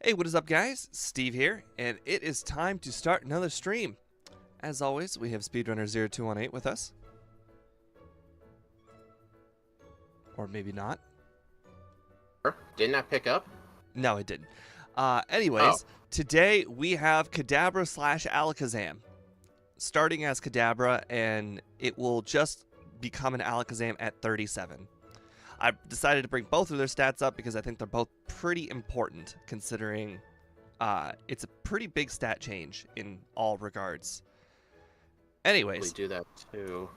Hey, what is up, guys? Steve here, and it is time to start another stream. As always, we have Speedrunner0218 with us. Or maybe not. Didn't I pick up? No, it didn't. Anyways, today we have Kadabra / Alakazam. Starting as Kadabra, and it will just become an Alakazam at 37. I decided to bring both of their stats up because I think they're both pretty important, considering it's a pretty big stat change in all regards. Anyways, We do that too.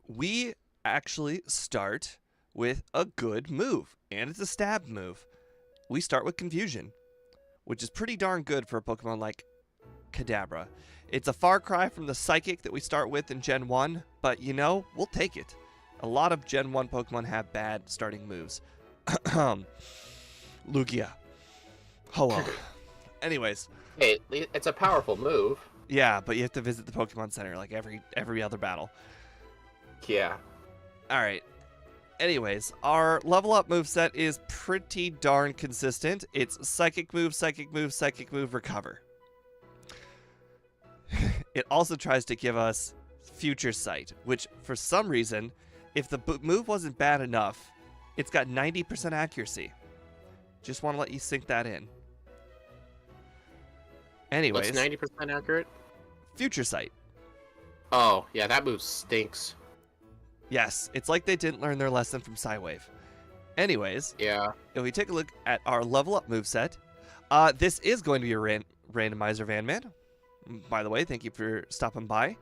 we actually start with a good move, and it's a stab move. We start with Confusion, which is pretty darn good for a Pokemon like Kadabra. It's a far cry from the Psychic that we start with in Gen 1, but you know, we'll take it. A lot of Gen 1 Pokemon have bad starting moves. Lugia. Hello. Anyways. Hey, it's a powerful move. Yeah, but you have to visit the Pokemon Center like every other battle. Yeah. Alright. Anyways, our level up moveset is pretty darn consistent. It's Psychic move, Psychic move, Psychic move, Recover. It also tries to give us Future Sight, which for some reason, if the move wasn't bad enough, it's got 90% accuracy. Just want to let you sink that in. Anyways. What's 90% accurate? Future Sight. Oh, yeah, that move stinks. Yes, it's like they didn't learn their lesson from Psywave. Anyways. Yeah. If we take a look at our level up moveset, this is going to be a randomizer Vanman. By the way, thank you for stopping by.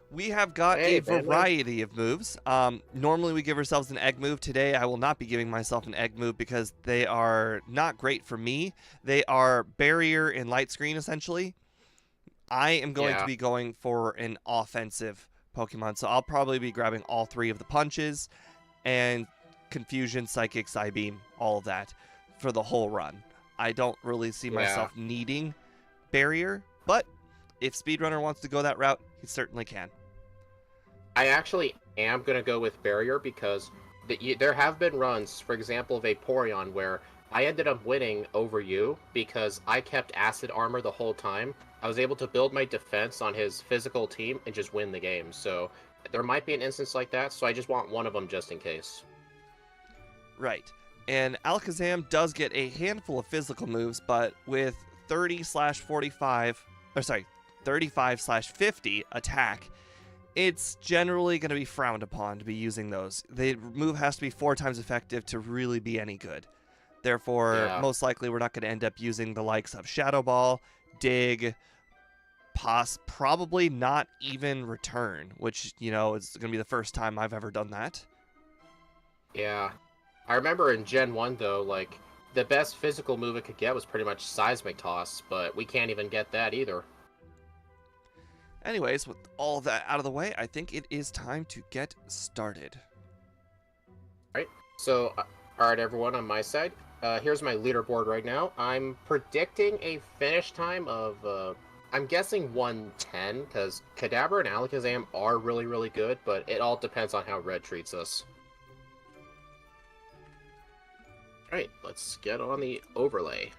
We have got a variety of moves. Normally we give ourselves an egg move. Today I will not be giving myself an egg move because they are not great for me. They are barrier and light screen essentially. I am going to be going for an offensive Pokemon, so I'll probably be grabbing all three of the punches and Confusion, Psychic, Psybeam, all of that for the whole run. I don't really see myself needing barrier, but if Speedrunner wants to go that route, he certainly can. I actually am going to go with Barrier because there have been runs, for example, of Vaporeon, where I ended up winning over you because I kept Acid Armor the whole time. I was able to build my defense on his physical team and just win the game. So there might be an instance like that, so I just want one of them just in case. Right. And Alakazam does get a handful of physical moves, but with 35/50 attack, it's generally going to be frowned upon to be using those. The move has to be 4 times effective to really be any good. Therefore, most likely we're not going to end up using the likes of Shadow Ball, Dig, probably not even Return, which, you know, is going to be the first time I've ever done that. Yeah. I remember in Gen 1, though, like, the best physical move it could get was pretty much Seismic Toss, but we can't even get that either. Anyways, with all of that out of the way, I think it is time to get started. Alright, so, alright everyone, on my side, here's my leaderboard right now. I'm predicting a finish time of, I'm guessing 110, because Kadabra and Alakazam are really, really good, but it all depends on how Red treats us. Alright, let's get on the overlay.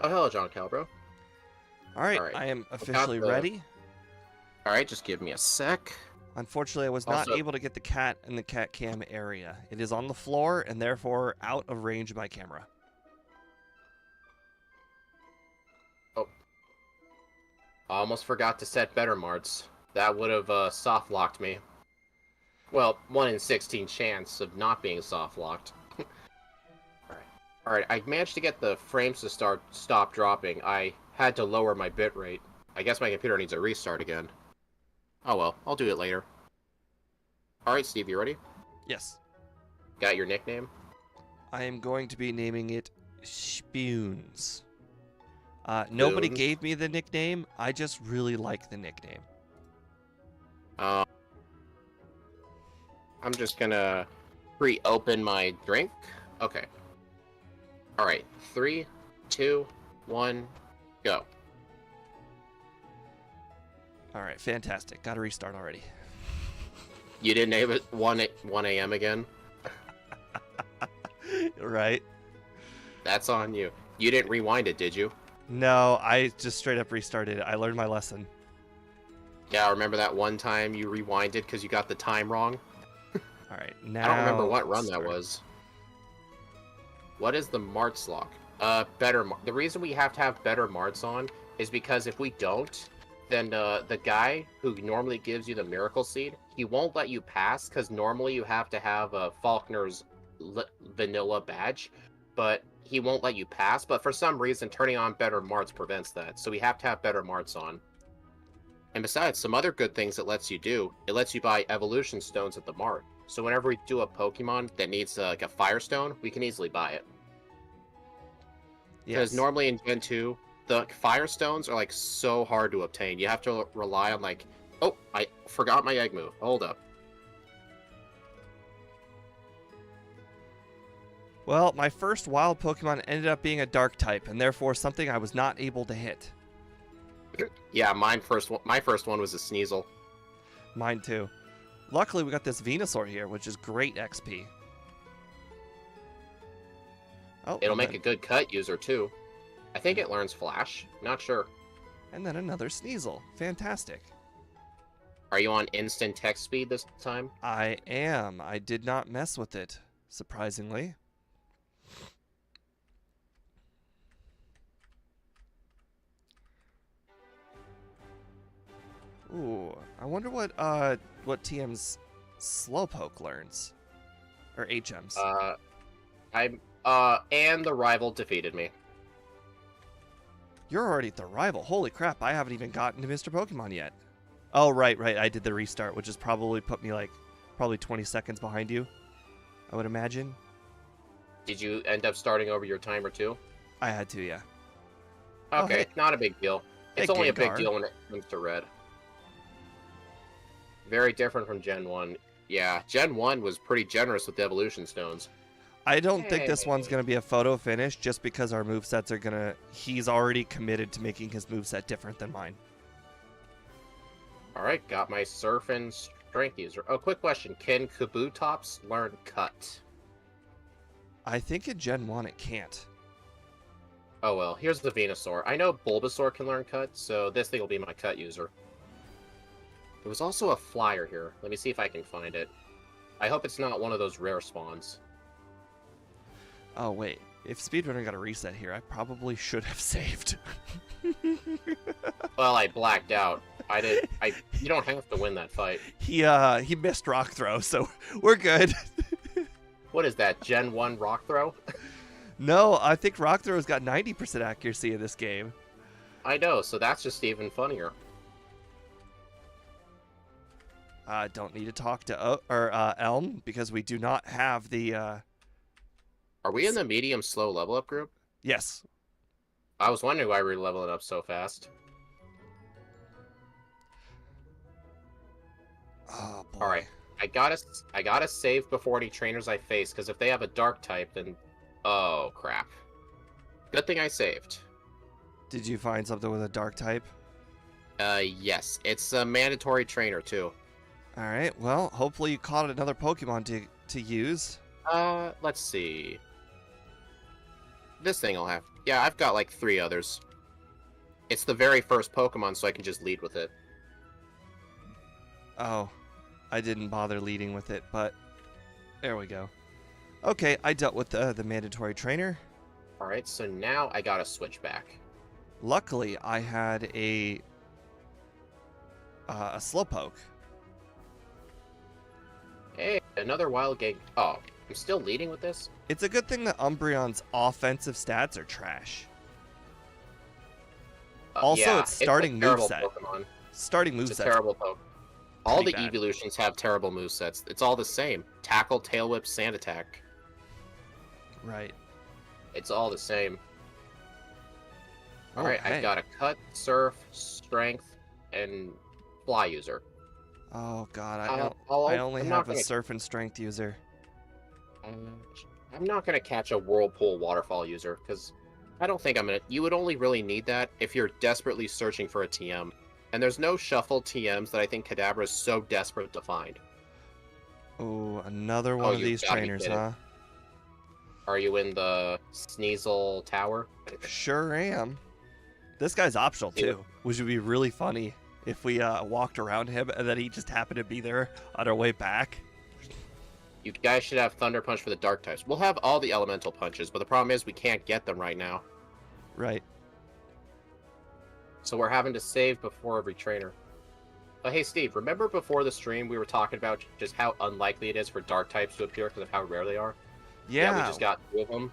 Oh, hello, John Calbro. Alright, I am officially ready. Alright, just give me a sec. Unfortunately, I was not able to get the cat in the cat cam area. It is on the floor and therefore out of range of my camera. Oh. I almost forgot to set better marts. That would have soft locked me. Well, 1 in 16 chance of not being soft locked. Alright, I managed to get the frames to stop dropping. I had to lower my bitrate. I guess my computer needs a restart again. Oh well, I'll do it later. Alright, Steve, you ready? Yes. Got your nickname? I am going to be naming it Spoons. Nobody gave me the nickname. I just really like the nickname. I'm just gonna reopen my drink. Okay. Alright, 3, 2, 1, go. Alright, fantastic. Gotta restart already. You didn't name it 1 a.m. again? Right. That's on you. You didn't rewind it, did you? No, I just straight up restarted it. I learned my lesson. Yeah, remember that one time you rewinded because you got the time wrong? All right, now. I don't remember what run that was. What is the Marts lock? The reason we have to have better Marts on is because if we don't, then the guy who normally gives you the Miracle Seed, he won't let you pass because normally you have to have a Faulkner's vanilla badge, but he won't let you pass. But for some reason, turning on better Marts prevents that, so we have to have better Marts on. And besides, some other good things it lets you do, it lets you buy evolution stones at the mart. So whenever we do a Pokemon that needs like a Firestone, we can easily buy it. Because normally in Gen 2, the Firestones are like so hard to obtain. You have to rely on like, oh, I forgot my egg move. Hold up. Well, my first wild Pokemon ended up being a Dark type, and therefore something I was not able to hit. Yeah, my first one was a Sneasel. Mine too. Luckily, we got this Venusaur here, which is great XP. Oh, it'll make a good cut user too. I think it learns Flash. Not sure. And then another Sneasel. Fantastic. Are you on instant text speed this time? I am. I did not mess with it, surprisingly. Ooh, I wonder what TM's Slowpoke learns, or HM's. And the rival defeated me. You're already at the rival. Holy crap! I haven't even gotten to Mr. Pokemon yet. Oh right. I did the restart, which has probably put me like probably 20 seconds behind you, I would imagine. Did you end up starting over your timer too? I had to, yeah. Okay, oh, hey. Not a big deal. It's only a big deal when it comes to red. Very different from Gen 1. Yeah, Gen 1 was pretty generous with the evolution stones. I don't think this one's going to be a photo finish just because our movesets are going to... He's already committed to making his moveset different than mine. Alright, got my Surf and Strength user. Oh, quick question. Can Kabutops learn Cut? I think in Gen 1 it can't. Oh well, here's the Venusaur. I know Bulbasaur can learn Cut, so this thing will be my Cut user. There was also a flyer here. Let me see if I can find it. I hope it's not one of those rare spawns. Oh, wait. If Speedrunner got a reset here, I probably should have saved. Well, I blacked out. You don't have to win that fight. He missed Rock Throw, so we're good. What is that, Gen 1 Rock Throw? No, I think Rock Throw's got 90% accuracy in this game. I know, so that's just even funnier. Don't need to talk to Elm because we do not have the. Are we in the medium slow level up group? Yes. I was wondering why we were leveling up so fast. Oh boy. All right, I gotta save before any trainers I face because if they have a dark type, then oh crap. Good thing I saved. Did you find something with a dark type? Yes, it's a mandatory trainer too. All right. Well, hopefully you caught another Pokemon to use. Let's see. This thing I'll have. Yeah, I've got like 3 others. It's the very first Pokemon, so I can just lead with it. Oh, I didn't bother leading with it, but there we go. Okay, I dealt with the mandatory trainer. All right, so now I gotta switch back. Luckily, I had a Slowpoke. Hey, another wild game. Oh, I'm still leading with this? It's a good thing that Umbreon's offensive stats are trash. Also, yeah, it's starting moveset. Starting moveset. It's a terrible Pokemon. All the evolutions have terrible movesets. It's all the same. Tackle, Tail Whip, Sand Attack. Right. It's all the same. Alright, hey. I've got a Cut, Surf, Strength, and Fly user. Oh god, I only have a Surf and Strength user. I'm not going to catch a Whirlpool Waterfall user, because I don't think I'm going to... You would only really need that if you're desperately searching for a TM. And there's no shuffled TMs that I think Kadabra is so desperate to find. Oh, another one of these trainers, huh? Are you in the Sneasel Tower? Sure am. This guy's optional too, which would be really funny if we walked around him and then he just happened to be there on our way back. You guys should have Thunder Punch for the Dark types. We'll have all the Elemental Punches, but the problem is we can't get them right now. Right. So we're having to save before every trainer. Hey, Steve, remember before the stream we were talking about just how unlikely it is for Dark types to appear because of how rare they are? Yeah. We just got 2 of them.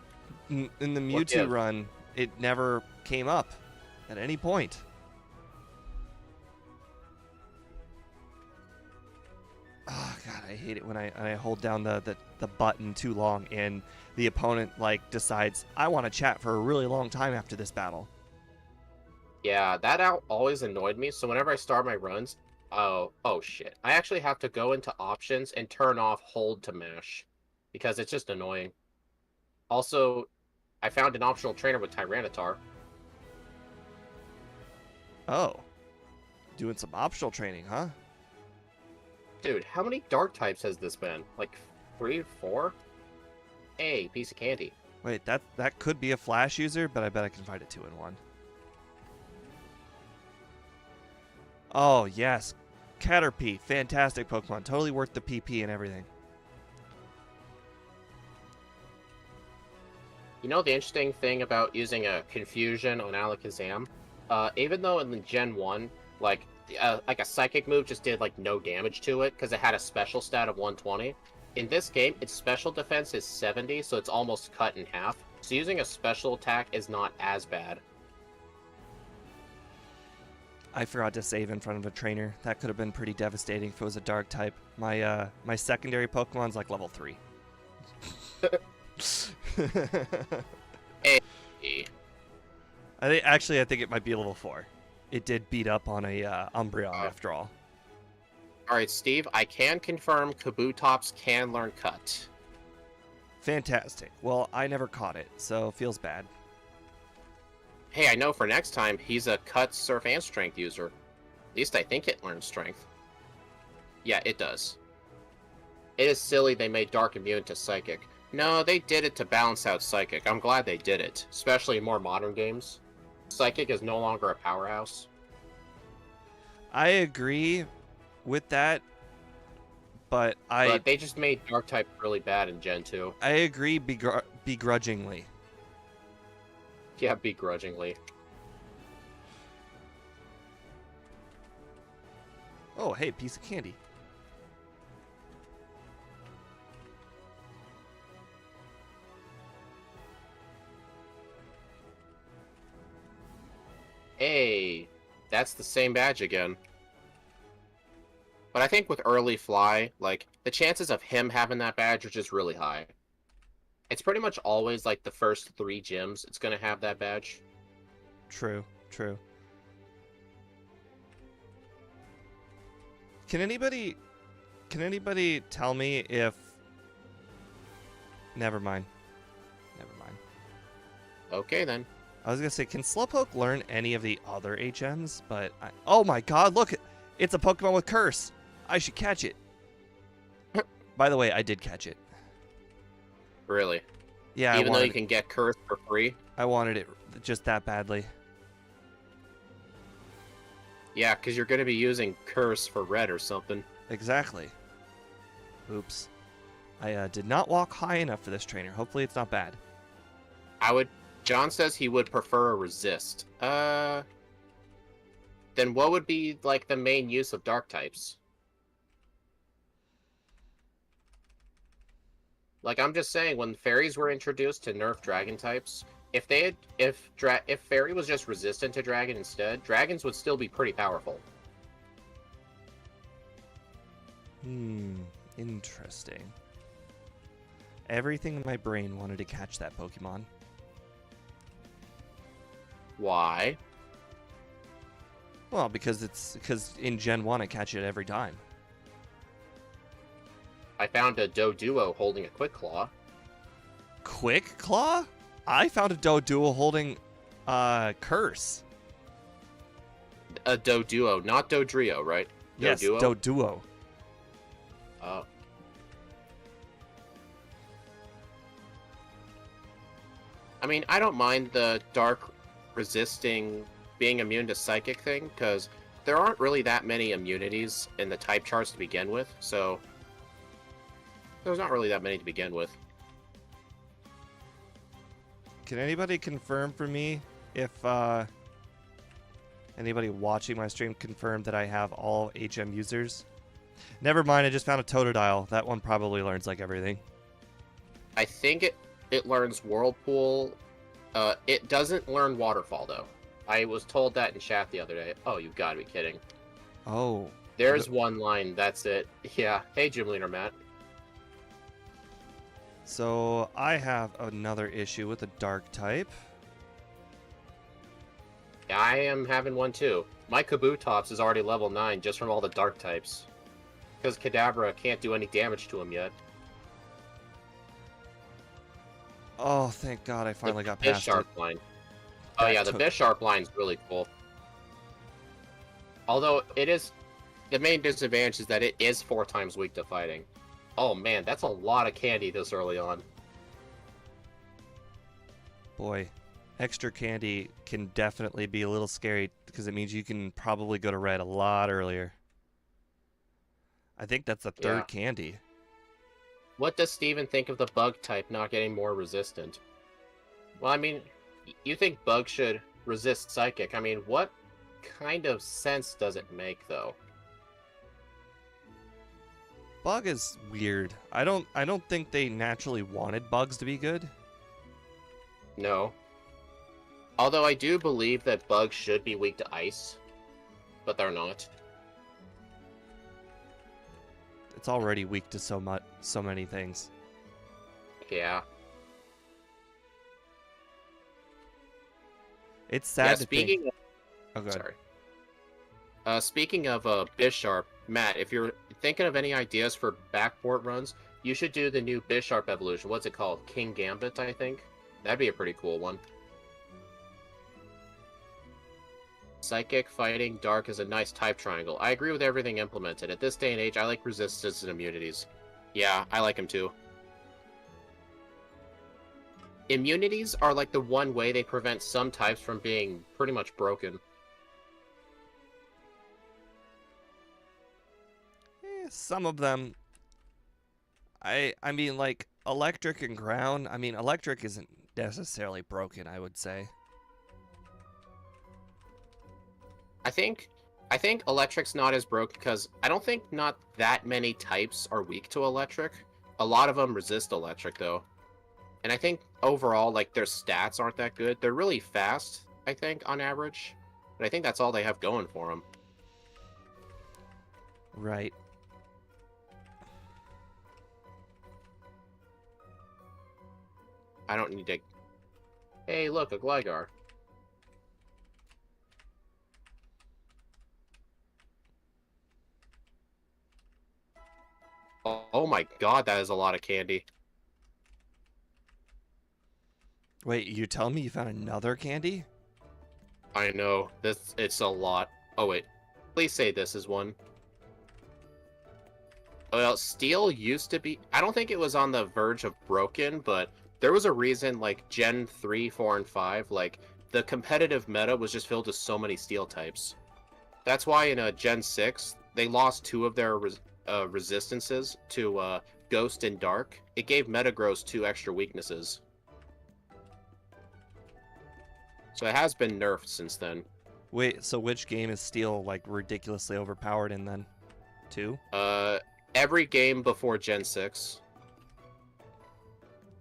In the Mewtwo run, it never came up at any point. Oh, God, I hate it when I hold down the button too long and the opponent, like, decides, I want to chat for a really long time after this battle. Yeah, that always annoyed me. So whenever I start my runs, oh shit. I actually have to go into options and turn off hold to mash because it's just annoying. Also, I found an optional trainer with Tyranitar. Oh. Doing some optional training, huh? Dude, how many Dark types has this been? Like 3 or 4? Hey, piece of candy. Wait, that could be a Flash user, but I bet I can find a 2-in-1. Oh, yes. Caterpie, fantastic Pokemon. Totally worth the PP and everything. You know the interesting thing about using a Confusion on Alakazam? Even though in the Gen 1, like a Psychic move just did like no damage to it because it had a special stat of 120. In this game, its special defense is 70, so it's almost cut in half. So using a special attack is not as bad. I forgot to save in front of a trainer. That could have been pretty devastating if it was a Dark type. My secondary Pokemon's like level 3. Hey. I think it might be level 4. It did beat up on a Umbreon after all. Alright, Steve, I can confirm Kabutops can learn Cut. Fantastic. Well, I never caught it, so feels bad. Hey, I know for next time, he's a Cut, Surf, and Strength user. At least I think it learns Strength. Yeah, it does. It is silly they made Dark immune to Psychic. No, they did it to balance out Psychic. I'm glad they did it, especially in more modern games. Psychic is no longer a powerhouse. I agree with that, but they just made Dark type really bad in Gen 2. I agree begrudgingly. Yeah, begrudgingly. Oh, hey, piece of candy. Hey, that's the same badge again. But I think with early fly, like, the chances of him having that badge are just really high. It's pretty much always, like, the first 3 gyms it's gonna have that badge. True. Can anybody tell me if... Never mind. Okay, then. I was gonna say, can Slowpoke learn any of the other HMs? But oh my god, look! It's a Pokemon with Curse! I should catch it. By the way, I did catch it. Really? Yeah, even though you can get Curse for free? I wanted it just that badly. Yeah, because you're going to be using Curse for red or something. Exactly. Oops. I did not walk high enough for this trainer. Hopefully it's not bad. John says he would prefer a resist. Then what would be, like, the main use of Dark types? Like, I'm just saying, when fairies were introduced to nerf dragon types, if fairy was just resistant to dragon instead, dragons would still be pretty powerful. Interesting. Everything in my brain wanted to catch that Pokemon. Why? Well, because in Gen 1 I catch it every time. I found a Doduo holding a Quick Claw. Quick Claw? I found a Doduo holding Curse. A Doduo, not Dodrio, right? Yes, Doduo. Oh. I mean, I don't mind the dark resisting being immune to psychic thing, because there aren't really that many immunities in the type charts to begin with, so there's not really that many to begin with. Can anybody confirm for me if anybody watching my stream confirmed that I have all HM users? Never mind, I just found a Totodile. That one probably learns like everything. I think it learns Whirlpool. It doesn't learn Waterfall, though. I was told that in chat the other day. Oh, you've got to be kidding. Oh. There's one line, that's it. Yeah. Hey, Gym Leader Matt. So, I have another issue with the Dark type. Yeah, I am having one, too. My Kabutops is already level 9 just from all the Dark types. Because Kadabra can't do any damage to him yet. Oh, thank God I finally got past it. Bisharp line. Oh yeah, the Bisharp line's really cool. Although it is, the main disadvantage is that it is 4 times weak to fighting. Oh man, that's a lot of candy this early on. Boy, extra candy can definitely be a little scary because it means you can probably go to red a lot earlier. I think that's the third candy. What does Steven think of the bug type not getting more resistant? Well, I mean, you think bug should resist psychic. I mean, what kind of sense does it make, though? Bug is weird. I don't think they naturally wanted bugs to be good. No. Although I do believe that bugs should be weak to ice, but they're not. It's already weak to so many things. Yeah. It's sad to think. Oh, sorry. Speaking of Bisharp, Matt, if you're thinking of any ideas for backport runs, you should do the new Bisharp evolution. What's it called? King Gambit, I think. That'd be a pretty cool one. Psychic, Fighting, Dark is a nice type triangle. I agree with everything implemented. At this day and age, I like resistance and immunities. Yeah, I like them too. Immunities are like the one way they prevent some types from being pretty much broken. Some of them. I mean, like, electric and ground. I mean, electric isn't necessarily broken, I would say. I think electric's not as broken because I don't think not that many types are weak to electric. A lot of them resist electric, though. And I think overall, like, their stats aren't that good. They're really fast, I think, on average. But I think that's all they have going for them. Right. I don't need to... Hey, look, a Gligar. Oh my god, that is a lot of candy. Wait, you tell me you found another candy? I know. It's a lot. Oh wait. Please say this is one. Well, Steel used to be... I don't think it was on the verge of broken, but there was a reason, like, Gen 3, 4, and 5, like, the competitive meta was just filled with so many Steel types. That's why in Gen 6, they lost 2 of their resistances to Ghost and Dark. It gave Metagross 2 extra weaknesses. So it has been nerfed since then. Wait, so which game is Steel, like, ridiculously overpowered in then? 2? Every game before Gen 6.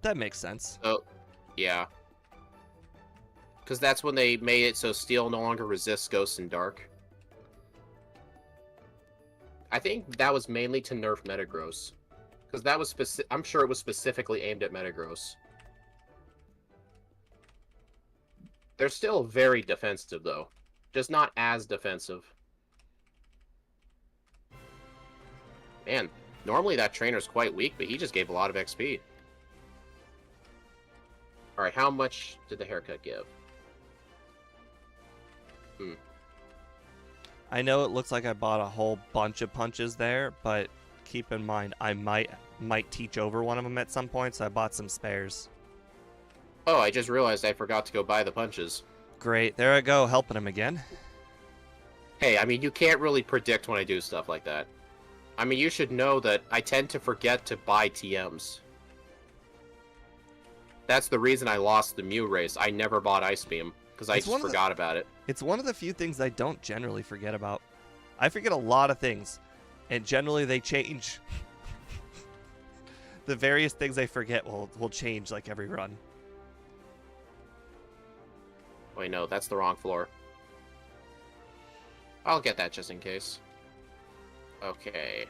That makes sense. Oh, yeah. Because that's when they made it so Steel no longer resists Ghost and Dark. I think that was mainly to nerf Metagross. Because that was I'm sure it was specifically aimed at Metagross. They're still very defensive, though. Just not as defensive. Man, normally that trainer's quite weak, but he just gave a lot of XP. Alright, how much did the haircut give? I know it looks like I bought a whole bunch of punches there, but keep in mind I might teach over one of them at some point, so I bought some spares. Oh, I just realized I forgot to go buy the punches. Great. There I go, helping him again. Hey, I mean, you can't really predict when I do stuff like that. I mean, you should know that I tend to forget to buy TMs. That's the reason I lost the Mew race. I never bought Ice Beam, because I just forgot about it. It's one of the few things I don't generally forget about. I forget a lot of things, and generally they change. The various things I forget will change like every run. Wait, no, that's the wrong floor. I'll get that just in case. Okay.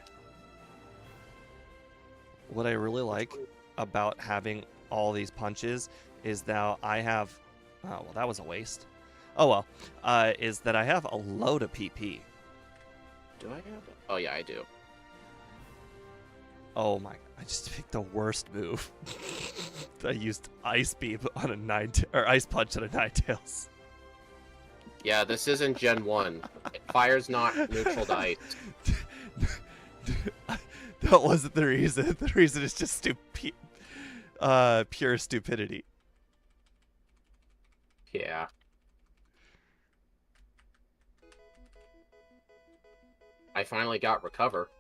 What I really like about having all these punches is now I have... Oh, well, that was a waste. Oh, well. Is that I have a load of PP. Do I have it? Oh, yeah, I do. Oh, my... I just picked the worst move. I used Ice Beam on a Ice Punch on a Ninetales. Yeah, this isn't Gen 1. Fire's not neutral to ice. That wasn't the reason. The reason is just pure stupidity. Yeah. I finally got Recover.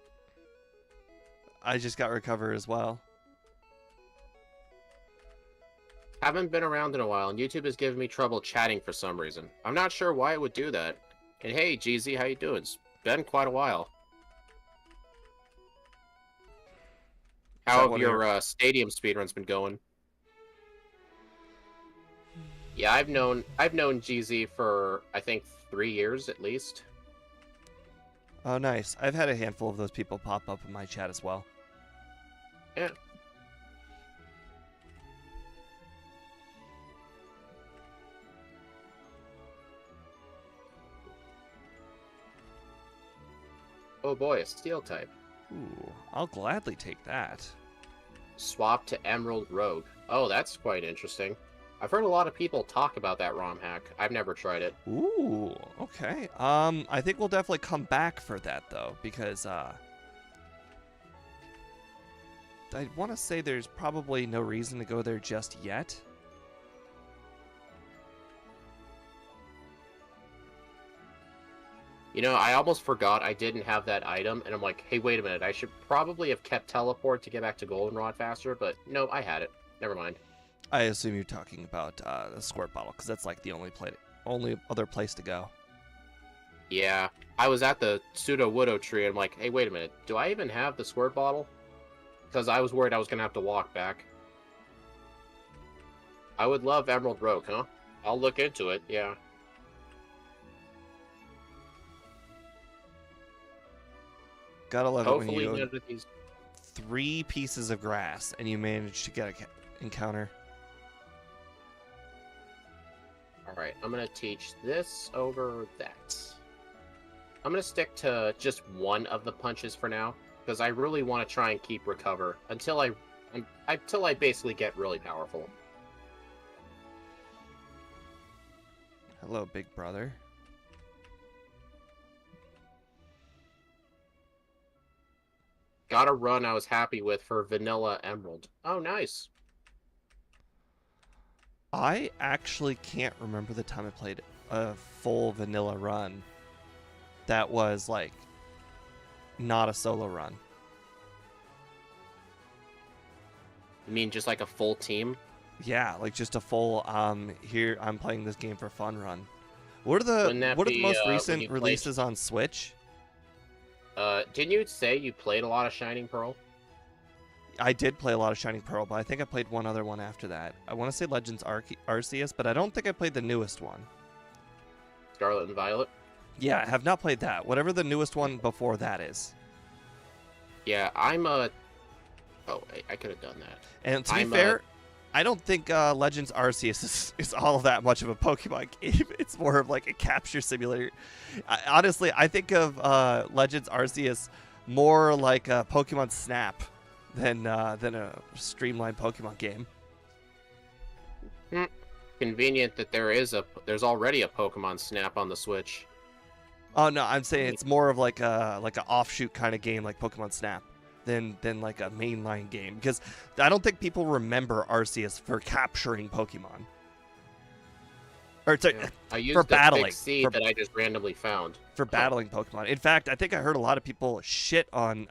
I just got Recover as well. Haven't been around in a while, and YouTube has given me trouble chatting for some reason. I'm not sure why it would do that. And hey, GZ, how you doing? It's been quite a while. How have your stadium speedruns been going? Yeah, I've known GZ for I think 3 years at least. Oh, nice. I've had a handful of those people pop up in my chat as well. Yeah. Oh boy, a steel type. Ooh, I'll gladly take that. Swap to Emerald Rogue. Oh, that's quite interesting. I've heard a lot of people talk about that ROM hack. I've never tried it. Ooh, okay. I think we'll definitely come back for that though, because I want to say there's probably no reason to go there just yet. You know, I almost forgot I didn't have that item, and I'm like, hey, wait a minute, I should probably have kept Teleport to get back to Goldenrod faster, but no, I had it. Never mind. I assume you're talking about the Squirt Bottle, because that's like the only other place to go. Yeah, I was at the Pseudo-Widow tree, and I'm like, hey, wait a minute, do I even have the Squirt Bottle? Because I was worried I was going to have to walk back. I would love Emerald Rogue, huh? I'll look into it, yeah. Gotta love Hopefully it when you none of these... 3 pieces of grass and you manage to get an encounter. Alright, I'm going to teach this over that. I'm going to stick to just one of the punches for now, because I really want to try and keep Recover until I basically get really powerful. Hello, big brother. Got a run I was happy with for Vanilla Emerald. Oh, nice. I actually can't remember the time I played a full vanilla run that was, like, not a solo run. You mean just like a full team? Yeah, like just a full, here, I'm playing this game for fun run. What are the most recent releases on Switch? Didn't you say you played a lot of Shining Pearl? I did play a lot of Shining Pearl, but I think I played one other one after that. I want to say Legends Arceus, but I don't think I played the newest one. Scarlet and Violet? Yeah, I have not played that. Whatever the newest one before that is. Yeah, I'm a... Oh, I could have done that. And to be fair, I don't think Legends Arceus is all that much of a Pokemon game. It's more of like a capture simulator. Honestly, I think of Legends Arceus more like a Pokemon Snap than a streamlined Pokemon game. Convenient that there's already a Pokemon Snap on the Switch. Oh no, I'm saying it's more of like a offshoot kind of game like Pokemon Snap than like a mainline game, because I don't think people remember Arceus for capturing Pokemon. Or sorry, I used for the battling. fixed seed that I just randomly found. For battling Pokemon. In fact, I think I heard a lot of people shit on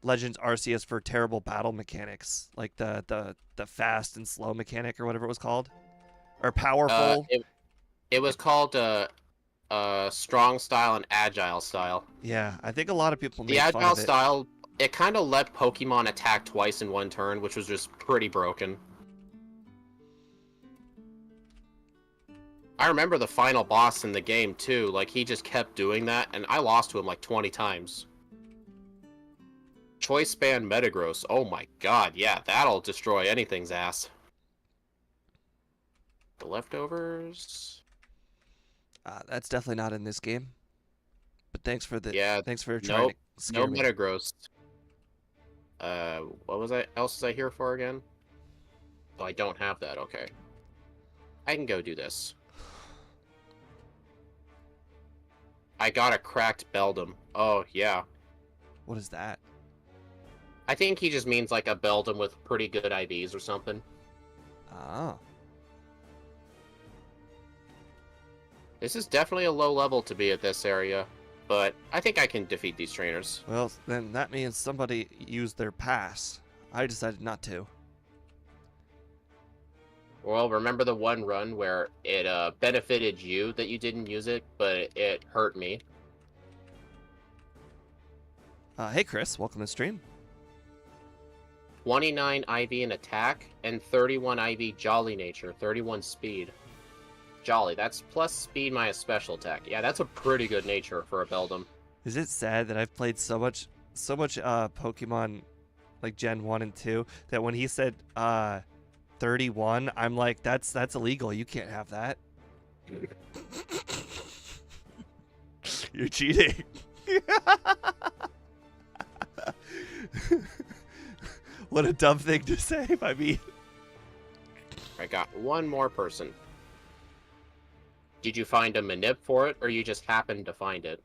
Legends Arceus for terrible battle mechanics, like the fast and slow mechanic or whatever it was called, or powerful. It was called strong style and agile style. Yeah, I think a lot of people made The fun agile of it. style, it kind of let Pokemon attack twice in one turn, which was just pretty broken. I remember the final boss in the game too, like he just kept doing that, and I lost to him like 20 times. Choice Span Metagross, oh my god, yeah, that'll destroy anything's ass. The leftovers... That's definitely not in this game. But thanks for thanks for trying nope, to scare me. No Metagross. What was else was I here for again? Oh, I don't have that, okay. I can go do this. I got a cracked Beldum. Oh, yeah. What is that? I think he just means like a Beldum with pretty good IVs or something. Oh. This is definitely a low level to be at this area, but I think I can defeat these trainers. Well, then that means somebody used their pass. I decided not to. Well, remember the one run where it benefited you that you didn't use it, but it hurt me? Hey, Chris. Welcome to the stream. 29 IV in attack and 31 IV Jolly Nature, 31 speed. Jolly, that's plus speed minus special attack. Yeah, that's a pretty good nature for a Beldum. Is it sad that I've played so much Pokemon like Gen 1 and 2 that when he said 31, I'm like, that's illegal. You can't have that. You're cheating. What a dumb thing to say. I mean, I got one more person. Did you find a manip for it, or you just happened to find it?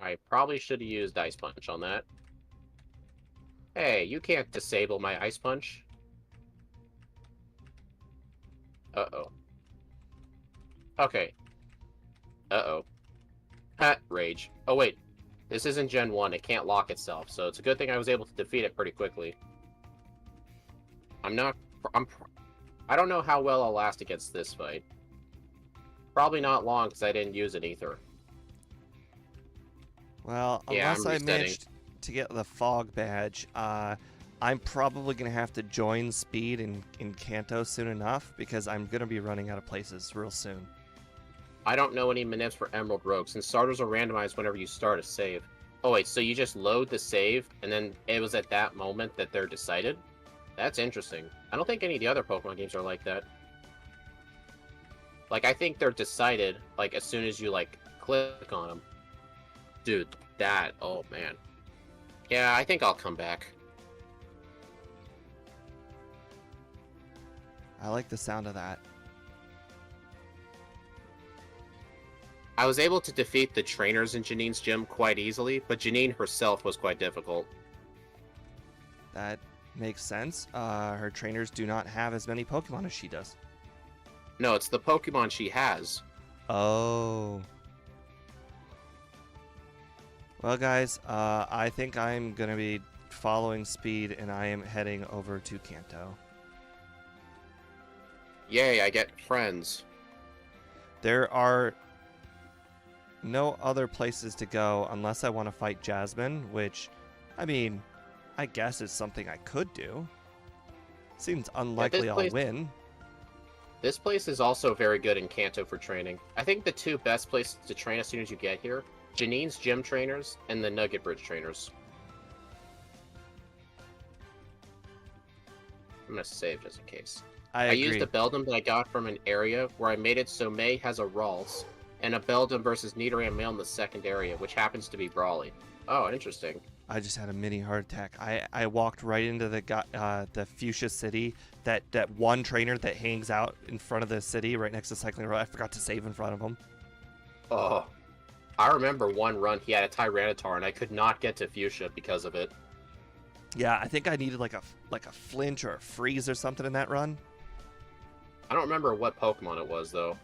I probably should have used Ice Punch on that. Hey, you can't disable my Ice Punch. Uh-oh. Okay. Uh-oh. Ha, rage. Oh, wait. This isn't Gen 1. It can't lock itself, so it's a good thing I was able to defeat it pretty quickly. I don't know how well I'll last against this fight. Probably not long, because I didn't use an ether. Well, Yeah, unless I managed to get the fog badge, I'm probably going to have to join speed in Kanto soon enough, because I'm going to be running out of places real soon. I don't know any manips for Emerald Rogue, since starters are randomized whenever you start a save. Oh wait, so you just load the save, and then it was at that moment that they're decided? That's interesting. I don't think any of the other Pokemon games are like that. Like, I think they're decided, like, as soon as you, like, click on them. Dude, that, oh man. Yeah, I think I'll come back. I like the sound of that. I was able to defeat the trainers in Janine's gym quite easily, but Janine herself was quite difficult. That makes sense. Her trainers do not have as many Pokemon as she does. No, it's the Pokemon she has. Oh. Well, guys, I think I'm going to be following speed, and I am heading over to Kanto. Yay, I get friends. There are no other places to go unless I want to fight Jasmine, which, I mean, I guess is something I could do. Seems unlikely I'll win. This place is also very good in Kanto for training. I think the two best places to train as soon as you get here, Janine's gym trainers and the Nugget Bridge trainers. I'm gonna save just in case. I agree. used a Beldum that I got from an area where I made it so May has a Ralts, and a Beldum versus Nidoran male in the second area, which happens to be Brawly. Oh, interesting. I just had a mini heart attack. I walked right into the Fuchsia City, that one trainer that hangs out in front of the city right next to Cycling Road. I forgot to save in front of him. Oh, I remember one run he had a Tyranitar, and I could not get to Fuchsia because of it. Yeah, I think I needed like a flinch or a freeze or something in that run. I don't remember what Pokemon it was, though.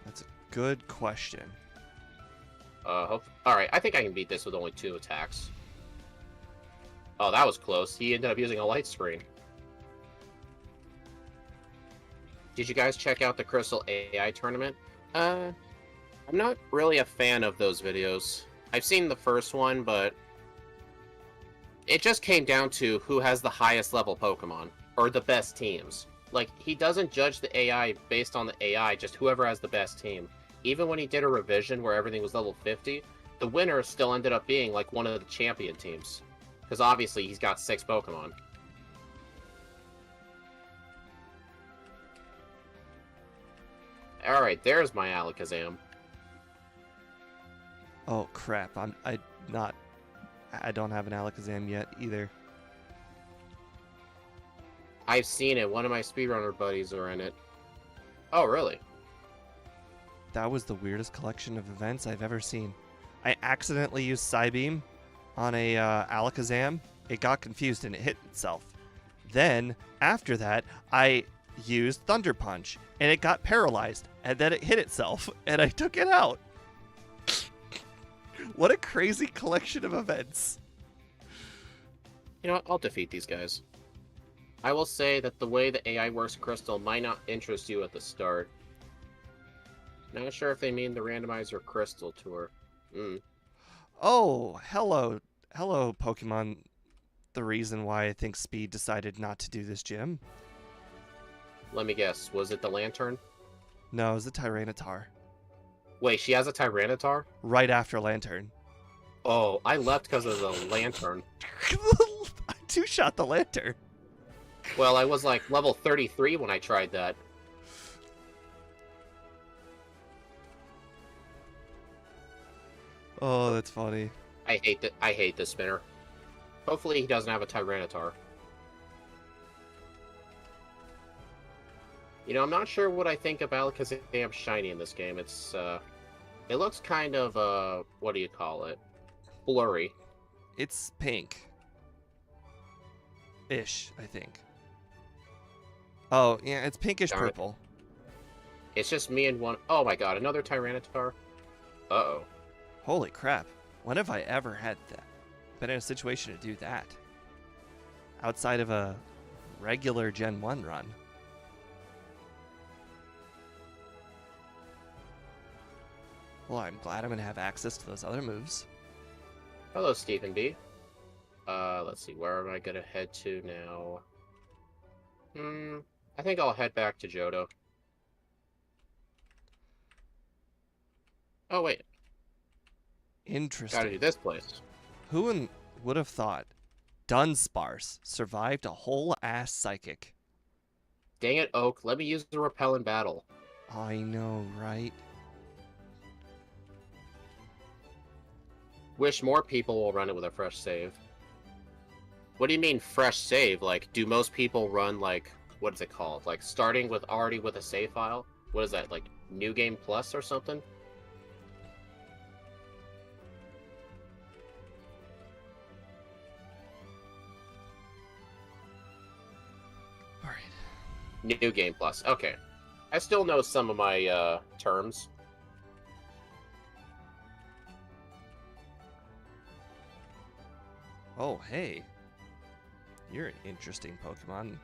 That's a good question. Alright, I think I can beat this with only 2 attacks. Oh, that was close. He ended up using a light screen. Did you guys check out the Crystal AI tournament? I'm not really a fan of those videos. I've seen the first one, but it just came down to who has the highest level Pokemon, or the best teams. Like, he doesn't judge the AI based on the AI, just whoever has the best team. Even when he did a revision where everything was level 50, the winner still ended up being, like, one of the champion teams. Because obviously he's got 6 Pokemon. Alright, there's my Alakazam. Oh crap! I don't have an Alakazam yet either. I've seen it. One of my speedrunner buddies are in it. Oh, really? That was the weirdest collection of events I've ever seen. I accidentally used Psybeam on a Alakazam. It got confused and it hit itself. Then, after that, I used Thunder Punch, and it got paralyzed, and then it hit itself, and I took it out. What a crazy collection of events. You know what? I'll defeat these guys. I will say that the way the AI works in Crystal might not interest you at the start. Not sure if they mean the Randomizer Crystal Tour. Oh, hello, Pokemon. The reason why I think Speed decided not to do this gym. Let me guess. Was it the Lantern? No, it was a Tyranitar. Wait, she has a Tyranitar? Right after Lantern. Oh, I left because of the Lantern. I two-shot the Lantern. Well, I was like level 33 when I tried that. Oh, that's funny. I hate this spinner. Hopefully he doesn't have a Tyranitar. You know, I'm not sure what I think of Alakazam Shiny in this game. It's, it looks kind of, what do you call it? Blurry. It's pink. Ish, I think. Oh, yeah, it's pinkish Darn it. purple. It's just me and one... Oh my god, another Tyranitar? Uh-oh. Holy crap. When have I ever had that? Been in a situation to do that? Outside of a regular Gen 1 run. Well, I'm glad I'm going to have access to those other moves. Hello, Stephen B. Let's see, where am I gonna head to now? I think I'll head back to Johto. Oh, wait. Interesting. Gotta do this place. Who would have thought Dunsparce survived a whole ass psychic? Dang it, Oak, let me use the repel in battle. I know, right? Wish more people will run it with a fresh save. What do you mean fresh save? Like, do most people run, like, what is it called? Like, starting with already with a save file? What is that, like, New Game Plus or something? Alright. New Game Plus, okay. I still know some of my, terms. Oh, hey. You're an interesting Pokemon.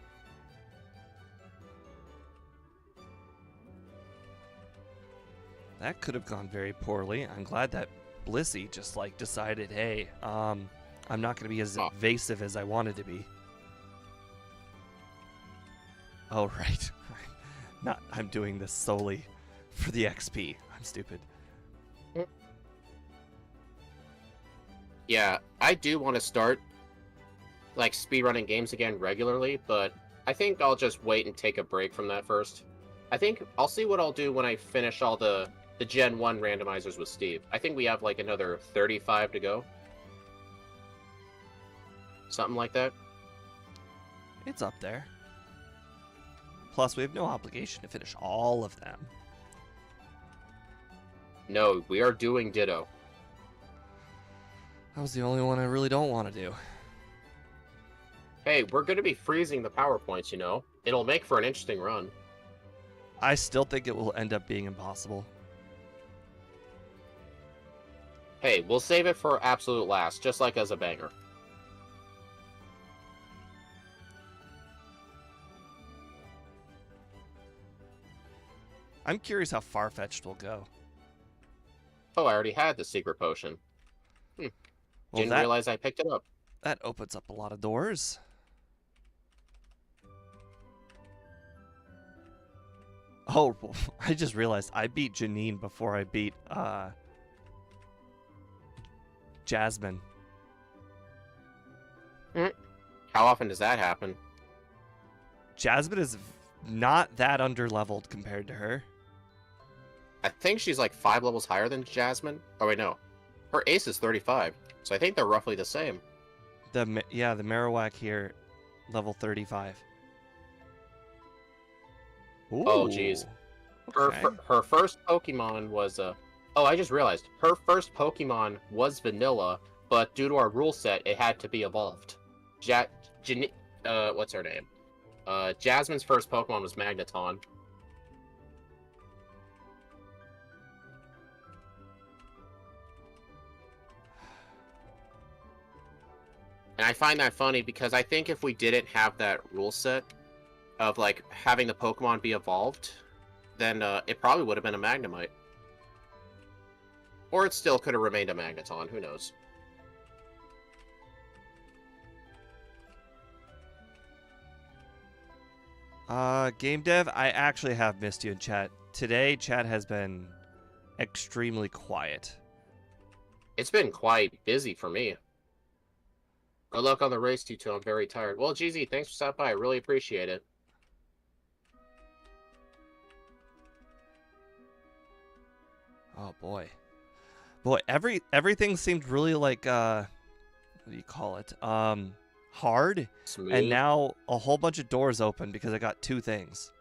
That could have gone very poorly. I'm glad that Blissey just, like, decided, hey, I'm not going to be as evasive as I wanted to be. Oh, right. I'm doing this solely for the XP. I'm stupid. Yeah, I do want to start, like, speedrunning games again regularly, but I think I'll just wait and take a break from that first. I think I'll see what I'll do when I finish all the Gen 1 randomizers with Steve. I think we have, like, another 35 to go. Something like that. It's up there. Plus, we have no obligation to finish all of them. No, we are doing Ditto. That was the only one I really don't want to do. Hey, we're going to be freezing the PowerPoints, you know? It'll make for an interesting run. I still think it will end up being impossible. Hey, we'll save it for absolute last, just like as a banger. I'm curious how far-fetched will go. Oh, I already had the secret potion. Well, Didn't realize I picked it up. That opens up a lot of doors. Oh, I just realized I beat Janine before I beat Jasmine. How often does that happen? Jasmine is not that underleveled compared to her. I think she's like 5 levels higher than Jasmine. Oh, wait, no. Her ace is 35, so I think they're roughly the same. The marowak here, level 35. Ooh, Oh, jeez. okay. Her first Pokemon was oh, I just realized her first Pokemon was vanilla, but due to our rule set, it had to be evolved. What's her name? Jasmine's first Pokemon was Magneton. And I find that funny because I think if we didn't have that rule set of like having the Pokemon be evolved, then it probably would have been a Magnemite. Or it still could have remained a Magneton, who knows. Game dev, I actually have missed you in chat. Today, chat has been extremely quiet. It's been quite busy for me. Good luck on the race, T2. I'm very tired. Well, GZ, thanks for stopping by. I really appreciate it. Oh boy. Boy, everything seemed really like what do you call it? Hard. Smooth. And now a whole bunch of doors open because I got 2 things.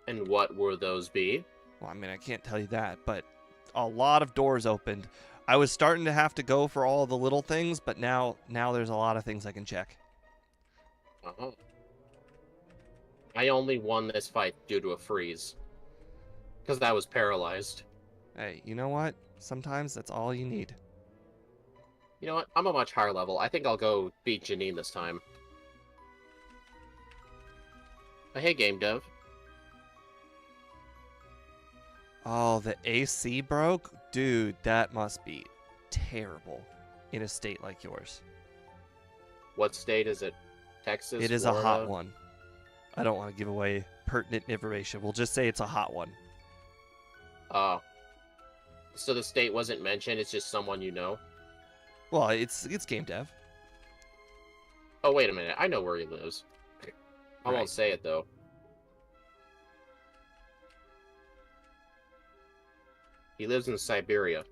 And what will those be? Well, I mean, I can't tell you that, but a lot of doors opened. I was starting to have to go for all the little things, but now there's a lot of things I can check. Uh-huh. I only won this fight due to a freeze. Because I was paralyzed. Hey, you know what? Sometimes that's all you need. You know what? I'm a much higher level. I think I'll go beat Janine this time. Hey, Game Dev. Oh, the AC broke? Dude, that must be terrible in a state like yours. What state is it? Texas? It is Florida? a hot one. I don't want to give away pertinent information. We'll just say it's a hot one. Oh. So the state wasn't mentioned, it's just someone you know? Well, it's game dev. Oh, wait a minute. I know where he lives. I won't say it, though. He lives in Siberia.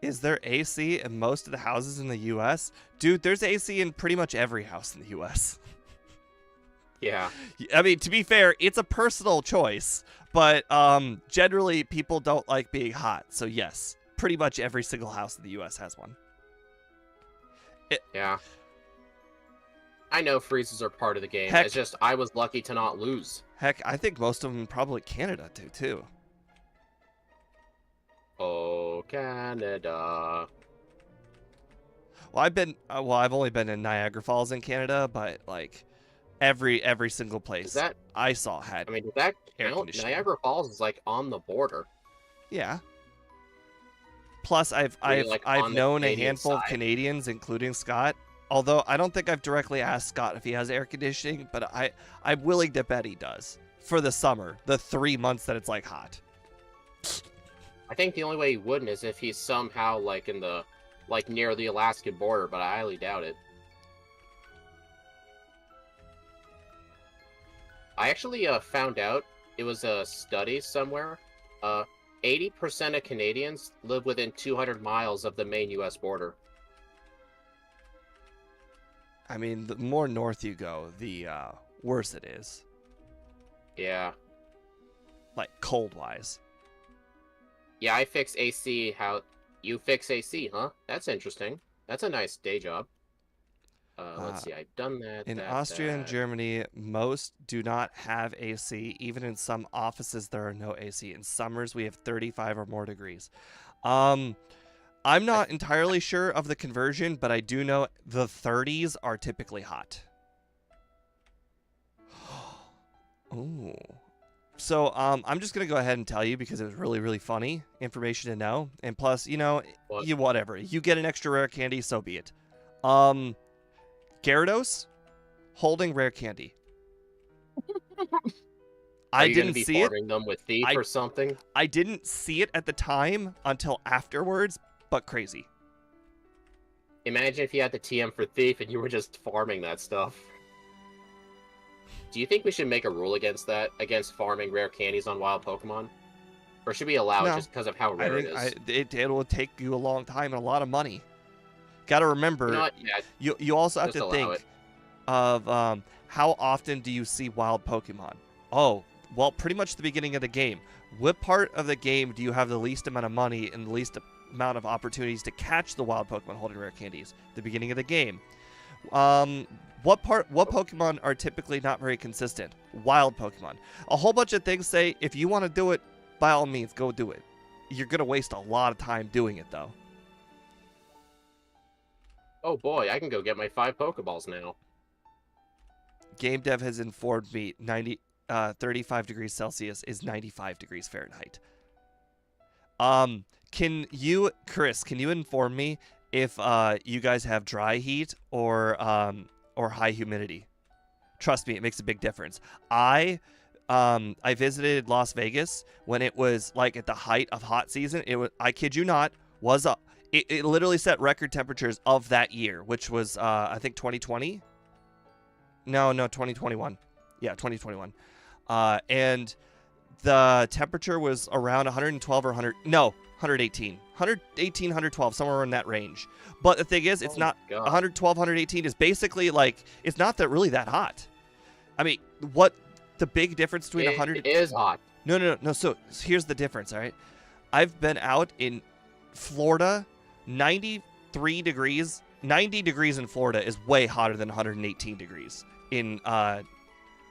Is there AC in most of the houses in the U.S.? Dude, there's AC in pretty much every house in the U.S. Yeah. I mean, to be fair, it's a personal choice, but generally people don't like being hot. So yes, pretty much every single house in the U.S. has one. Yeah. I know freezes are part of the game. Heck, it's just I was lucky to not lose. Heck, I think most of them probably Canada do too. Oh, Canada. Well, I've only been in Niagara Falls in Canada, but like every single place I saw had. I mean, does that air count? conditioning. Niagara Falls is like on the border. Yeah. Plus, I've known a handful of Canadians, including Scott. Although I don't think I've directly asked Scott if he has air conditioning, but I'm willing to bet he does for the summer, the 3 months that it's like hot. I think the only way he wouldn't is if he's somehow like in the near the Alaskan border, but I highly doubt it. I actually found out it was a study somewhere. 80% of Canadians live within 200 miles of the main U.S. border. I mean, the more north you go, the worse it is. Yeah. Like, cold-wise. Yeah, I fix AC. How you fix AC, huh? That's interesting. That's a nice day job. Let's see. I've done that. In Austria and Germany, most do not have AC. Even in some offices, there are no AC. In summers, we have 35 or more degrees. I'm not entirely sure of the conversion, but I do know the 30s are typically hot. Ooh. So I'm just going to go ahead and tell you because it was really, really funny information to know. And plus, you know, whatever. You get an extra rare candy, so be it. Gyarados holding rare candy. I didn't see it. Them with Thief or something? I didn't see it at the time until afterwards, but crazy. Imagine if you had the TM for Thief and you were just farming that stuff. Do you think we should make a rule against that? Against farming rare candies on wild Pokemon? Or should we allow it just because of how rare it is? It will take you a long time and a lot of money. Got to remember, you also have to think of how often do you see wild Pokemon? Oh, well, pretty much the beginning of the game. What part of the game do you have the least amount of money and the least amount of opportunities to catch the wild Pokemon holding rare candies? The beginning of the game. What Pokemon are typically not very consistent? Wild Pokemon. A whole bunch of things say if you want to do it, by all means, go do it. You're going to waste a lot of time doing it, though. Oh boy, I can go get my 5 Pokeballs now. Game dev has informed me 35 degrees Celsius is 95 degrees Fahrenheit. Chris, can you inform me if you guys have dry heat or high humidity? Trust me, it makes a big difference. I visited Las Vegas when it was like at the height of hot season. It was, I kid you not, was up. It literally set record temperatures of that year, which was, I think, 2020? No, 2021. Yeah, 2021. And the temperature was around 112 or 118. 118, 112, somewhere in that range. But the thing is, it's not 112, 118 is basically like, it's not that really that hot. I mean, what the big difference between 100... It is hot. No. So here's the difference, all right? I've been out in Florida... 90 degrees in Florida is way hotter than 118 degrees in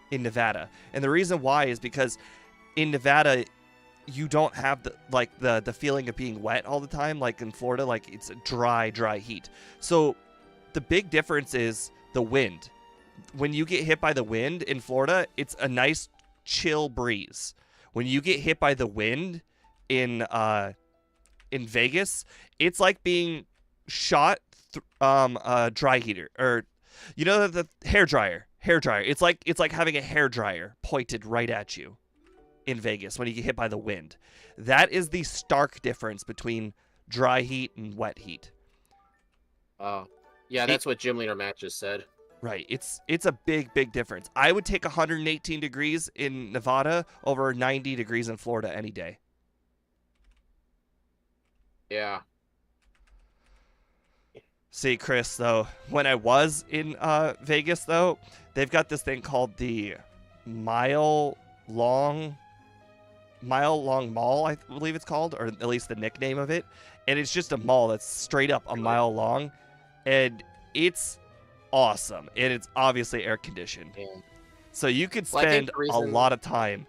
Nevada. And the reason why is because in Nevada you don't have the feeling of being wet all the time like in Florida, like it's a dry heat. So the big difference is the wind. When you get hit by the wind in Florida, it's a nice chill breeze. When you get hit by the wind in Vegas, it's like being shot dry heater, or you know, the hair dryer. It's like having a hair dryer pointed right at you in Vegas when you get hit by the wind. That is the stark difference between dry heat and wet heat. Yeah, that's what Gym Leader Matt just said. Right. It's a big difference. I would take 118 degrees in Nevada over 90 degrees in Florida any day. Yeah. See, Chris, though, when I was in Vegas, though, they've got this thing called the Mile Long Mall, I believe it's called, or at least the nickname of it. And it's just a mall that's straight up a mile long. And it's awesome. And it's obviously air conditioned. Yeah. So you could spend a lot of time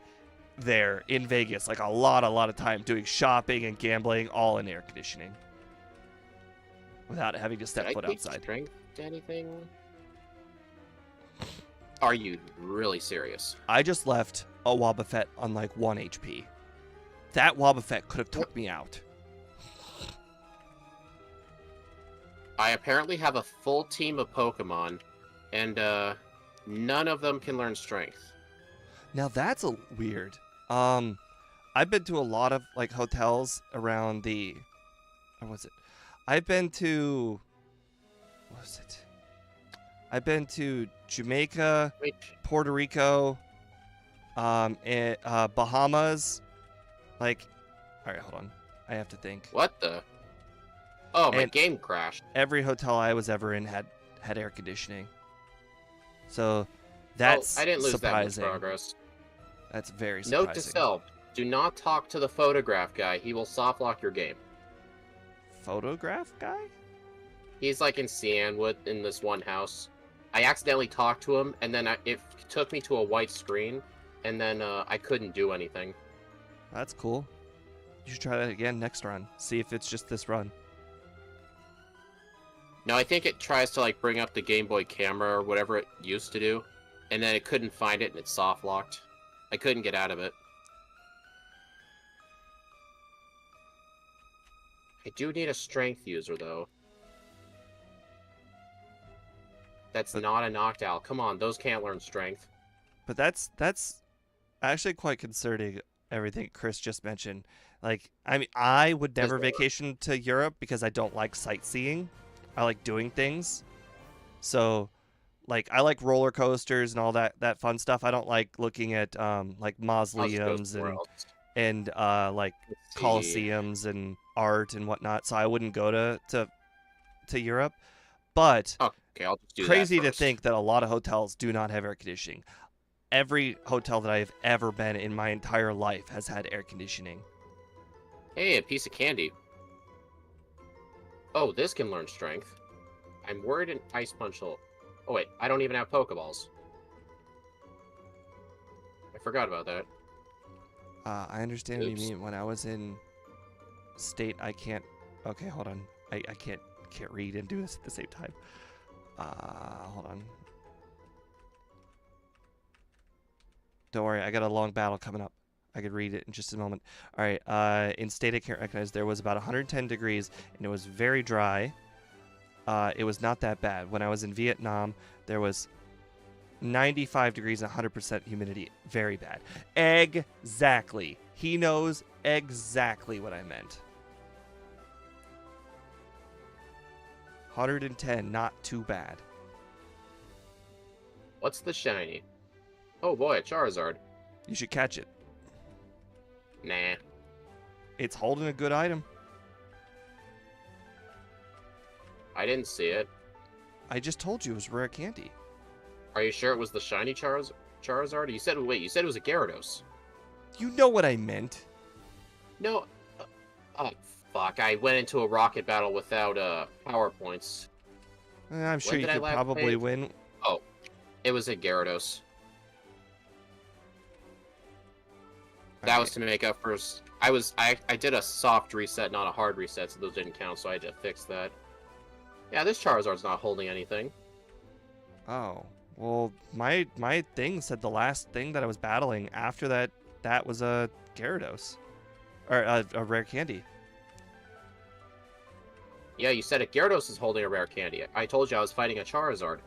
there in Vegas, like a lot of time doing shopping and gambling, all in air conditioning, without having to step foot outside. Strength to anything? Are you really serious? I just left a Wobbuffet on like 1 HP. That Wobbuffet could have took me out. I apparently have a full team of Pokemon, and none of them can learn Strength. Now that's a weird. I've been to a lot of like hotels around the. What was it? I've been to. What was it? I've been to Jamaica, Puerto Rico, and Bahamas. Like, all right, hold on. I have to think. What the? Oh, my game crashed. Every hotel I was ever in had air conditioning. So that's I didn't lose surprising. that much progress. That's very surprising. Note to self: do not talk to the photograph guy. He will soft lock your game. Photograph guy? He's like in Cianwood in this one house. I accidentally talked to him, and then it took me to a white screen, and then I couldn't do anything. That's cool. You should try that again next run. See if it's just this run. No, I think it tries to like bring up the Game Boy camera or whatever it used to do, and then it couldn't find it and it soft locked. I couldn't get out of it. I do need a strength user though. That's not a knockdown. Come on, those can't learn strength. But that's actually quite concerning, everything Chris just mentioned. Like, I mean, I would never vacation to Europe because I don't like sightseeing. I like doing things. So, like, I like roller coasters and all that fun stuff. I don't like looking at like mausoleums and like coliseums and art and whatnot. So I wouldn't go to Europe. But okay, I'll just do crazy that to first. think that a lot of hotels do not have air conditioning. Every hotel that I've ever been in my entire life has had air conditioning. Hey, a piece of candy. Oh, this can learn strength. I'm worried an ice punch will... Oh wait, I don't even have Pokeballs. I forgot about that. I understand what you mean. When I was in state, I can't... Okay, hold on. I can't read and do this at the same time. Hold on. Don't worry, I got a long battle coming up. I could read it in just a moment. All right, in state I can't recognize, there was about 110 degrees, and it was very dry. It was not that bad. When I was in Vietnam, there was 95 degrees and 100% humidity. Very bad. Exactly. He knows exactly what I meant. 110, not too bad. What's the shiny? Oh boy, a Charizard. You should catch it. Nah. It's holding a good item. I didn't see it. I just told you it was rare candy. Are you sure it was the shiny Charizard? You said, wait, you said it was a Gyarados. You know what I meant. No. Oh, fuck. I went into a rocket battle without power points. I'm sure you could probably win. Oh, it was a Gyarados. That was to make up for... I did a soft reset, not a hard reset, so those didn't count, so I had to fix that. Yeah, this Charizard's not holding anything. Oh. Well, my thing said the last thing that I was battling after that was a Gyarados. Or a rare candy. Yeah, you said a Gyarados is holding a rare candy. I told you I was fighting a Charizard.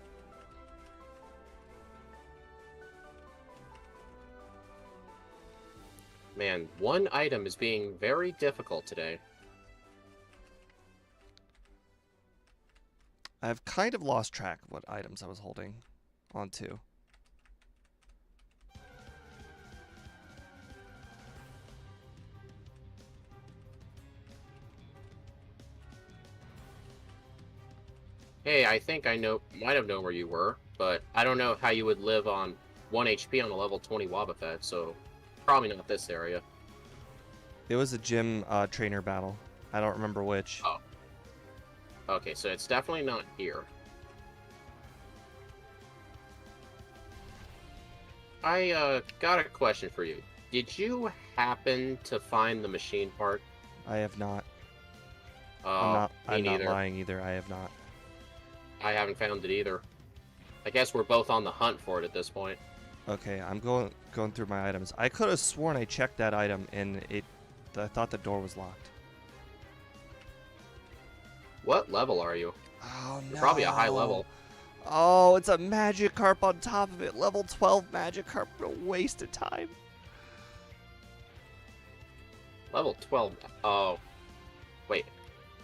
Man, one item is being very difficult today. I've kind of lost track of what items I was holding onto. Hey, I think I might have known where you were, but I don't know how you would live on 1 HP on a level 20 Wobbuffet, so probably not this area. It was a gym trainer battle. I don't remember which. Oh. Okay, so it's definitely not here. I got a question for you. Did you happen to find the machine part? I have not. Me I'm not neither. lying either. I have not. I haven't found it either. I guess we're both on the hunt for it at this point. Okay, I'm going through my items. I could have sworn I checked that item and I thought the door was locked. What level are you? Oh no. You're probably a high level. Oh, it's a Magikarp on top of it. Level 12 Magikarp. What a waste of time. Level 12. Oh. Wait.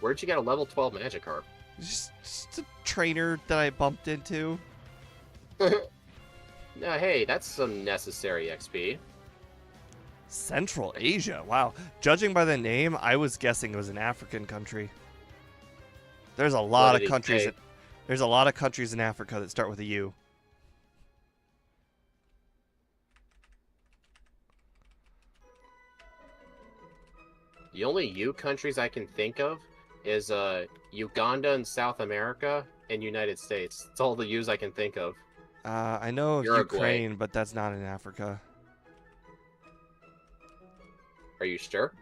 Where'd you get a level 12 Magikarp? Just a trainer that I bumped into. No, hey, that's some necessary XP. Central Asia. Wow. Judging by the name, I was guessing it was an African country. There's a lot of countries. There's a lot of countries in Africa that start with a U. The only U countries I can think of is Uganda and South America and United States. That's all the U's I can think of. I know of Uruguay. Ukraine, but that's not in Africa. Are you sure?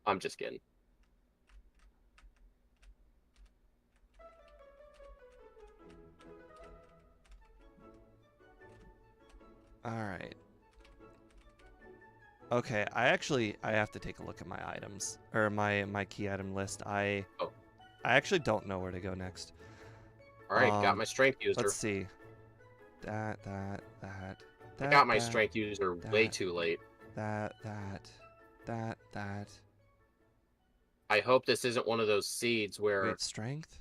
I'm just kidding. All right. Okay, I have to take a look at my items or my key item list. I actually don't know where to go next. All right, got my strength user. Let's see. That. I got my strength user way too late. That. I hope this isn't one of those seeds where Wait, strength?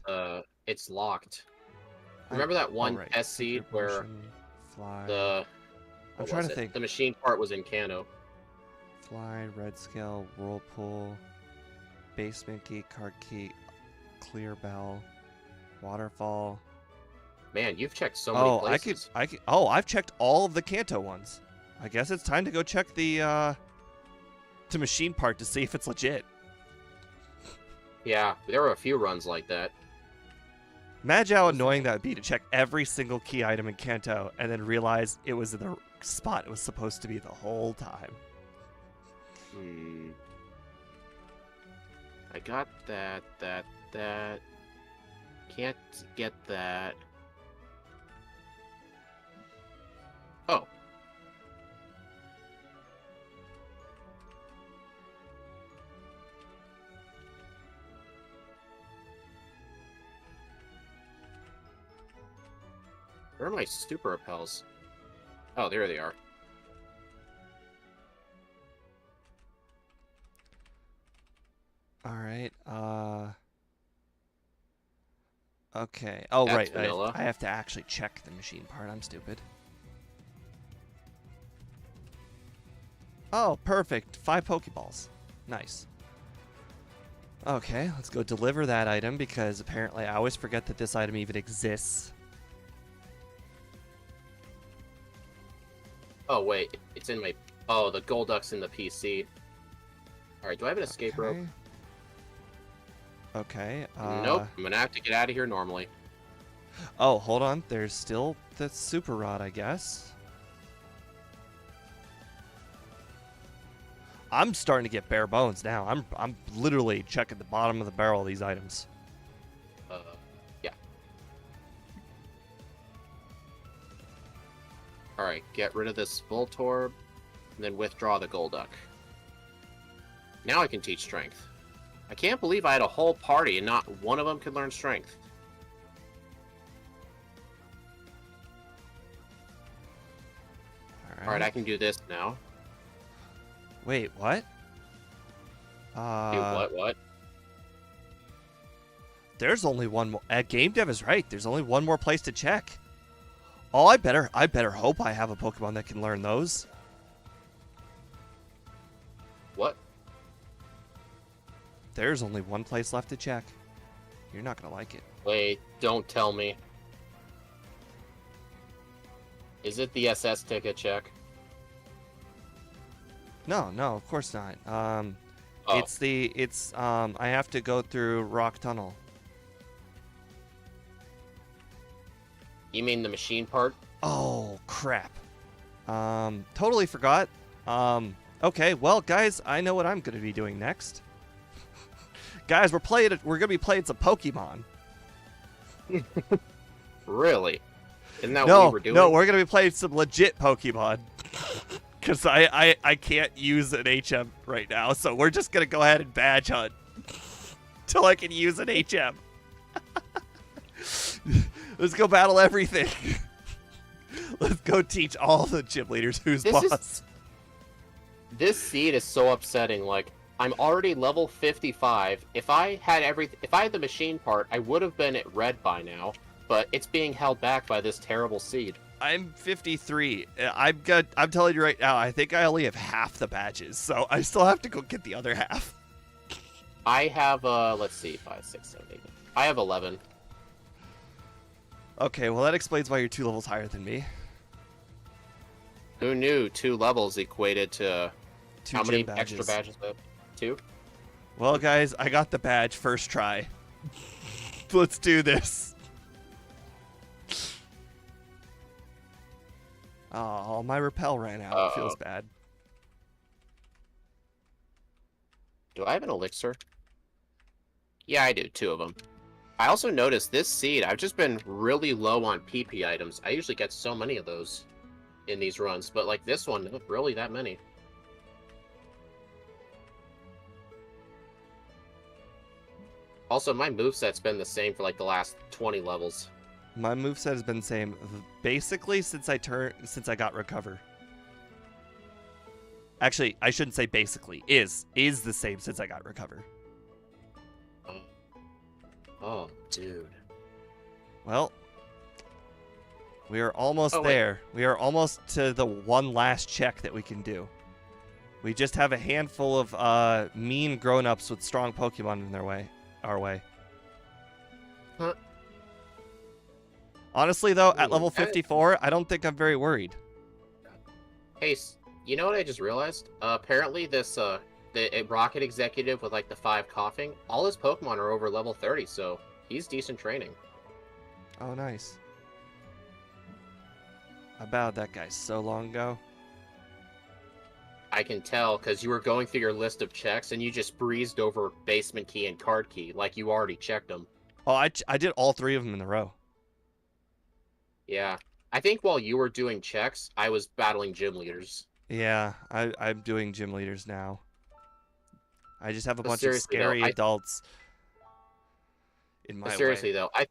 it's locked. Remember that one test seed where fly. I'm trying to think. The machine part was in Kano. Fly, red scale, whirlpool, basement key, card key, clear bell, waterfall. Man, you've checked so many places. I've checked all of the Kanto ones. I guess it's time to go check the machine part to see if it's legit. Yeah, there were a few runs like that. Imagine how annoying that would be to check every single key item in Kanto and then realize it was in the spot it was supposed to be the whole time. I got that. Can't get that. Oh. Where are my super repels? Oh, there they are. All right. Okay. Oh, That's right. I have to actually check the machine part. I'm stupid. Oh, perfect. 5 Pokeballs. Nice. Okay, let's go deliver that item because apparently I always forget that this item even exists. Oh, wait. It's in my... Oh, the Golduck's in the PC. Alright, do I have an escape rope? Okay. Nope. I'm gonna have to get out of here normally. Oh, hold on. There's still the super rod, I guess. I'm starting to get bare bones now. I'm literally checking the bottom of the barrel of these items. Yeah. Alright, get rid of this Voltorb, and then withdraw the Golduck. Now I can teach strength. I can't believe I had a whole party and not one of them could learn strength. Alright, I can do this now. Wait, what? What? There's only one more. Game Dev is right. There's only one more place to check. Oh, I better hope I have a Pokemon that can learn those. What? There's only one place left to check. You're not gonna like it. Wait, don't tell me. Is it the SS ticket check? No, of course not. It's I have to go through Rock Tunnel. You mean the machine part? Oh, crap. Totally forgot. Okay, well, guys, I know what I'm going to be doing next. Guys, we're going to be playing some Pokemon. Really? Isn't that what we were doing? No, we're going to be playing some legit Pokemon. Because I can't use an HM right now, so we're just going to go ahead and badge hunt. Till I can use an HM. Let's go battle everything. Let's go teach all the gym leaders who's boss. This seed is so upsetting. Like, I'm already level 55. If I had the machine part, I would have been at red by now. But it's being held back by this terrible seed. I'm 53. I'm telling you right now, I think I only have half the badges, so I still have to go get the other half. I have let's see, 5, 6, 7, 8. I have 11. Okay, well that explains why you're 2 levels higher than me. Who knew 2 levels equated to 2 How gym many badges. extra badges? 2? Well, guys, I got the badge first try. Let's do this. Oh, my repel ran out. Feels bad. Do I have an elixir? Yeah, I do. 2 of them. I also noticed this seed, I've just been really low on PP items. I usually get so many of those in these runs, but like this one, not really that many. Also, my moveset's been the same for like the last 20 levels. My moveset has been the same basically since I got recover. Actually, I shouldn't say basically. Is the same since I got recover. Oh, dude. Well, we are almost there. We are almost to the one last check that we can do. We just have a handful of mean grown-ups with strong Pokemon in our way. Huh. Honestly, though, at level 54, I don't think I'm very worried. Hey, you know what I just realized? Apparently this, the rocket executive with like the 5 coughing, all his Pokemon are over level 30, so he's decent training. Oh, nice. I bowed that guy so long ago. I can tell, because you were going through your list of checks, and you just breezed over basement key and card key, like you already checked them. Oh, I did all 3 of them in a row. Yeah. I think while you were doing checks, I was battling gym leaders. Yeah, I'm doing gym leaders now. I just have a bunch of Seriously, scary though, adults in my Seriously, way. though, I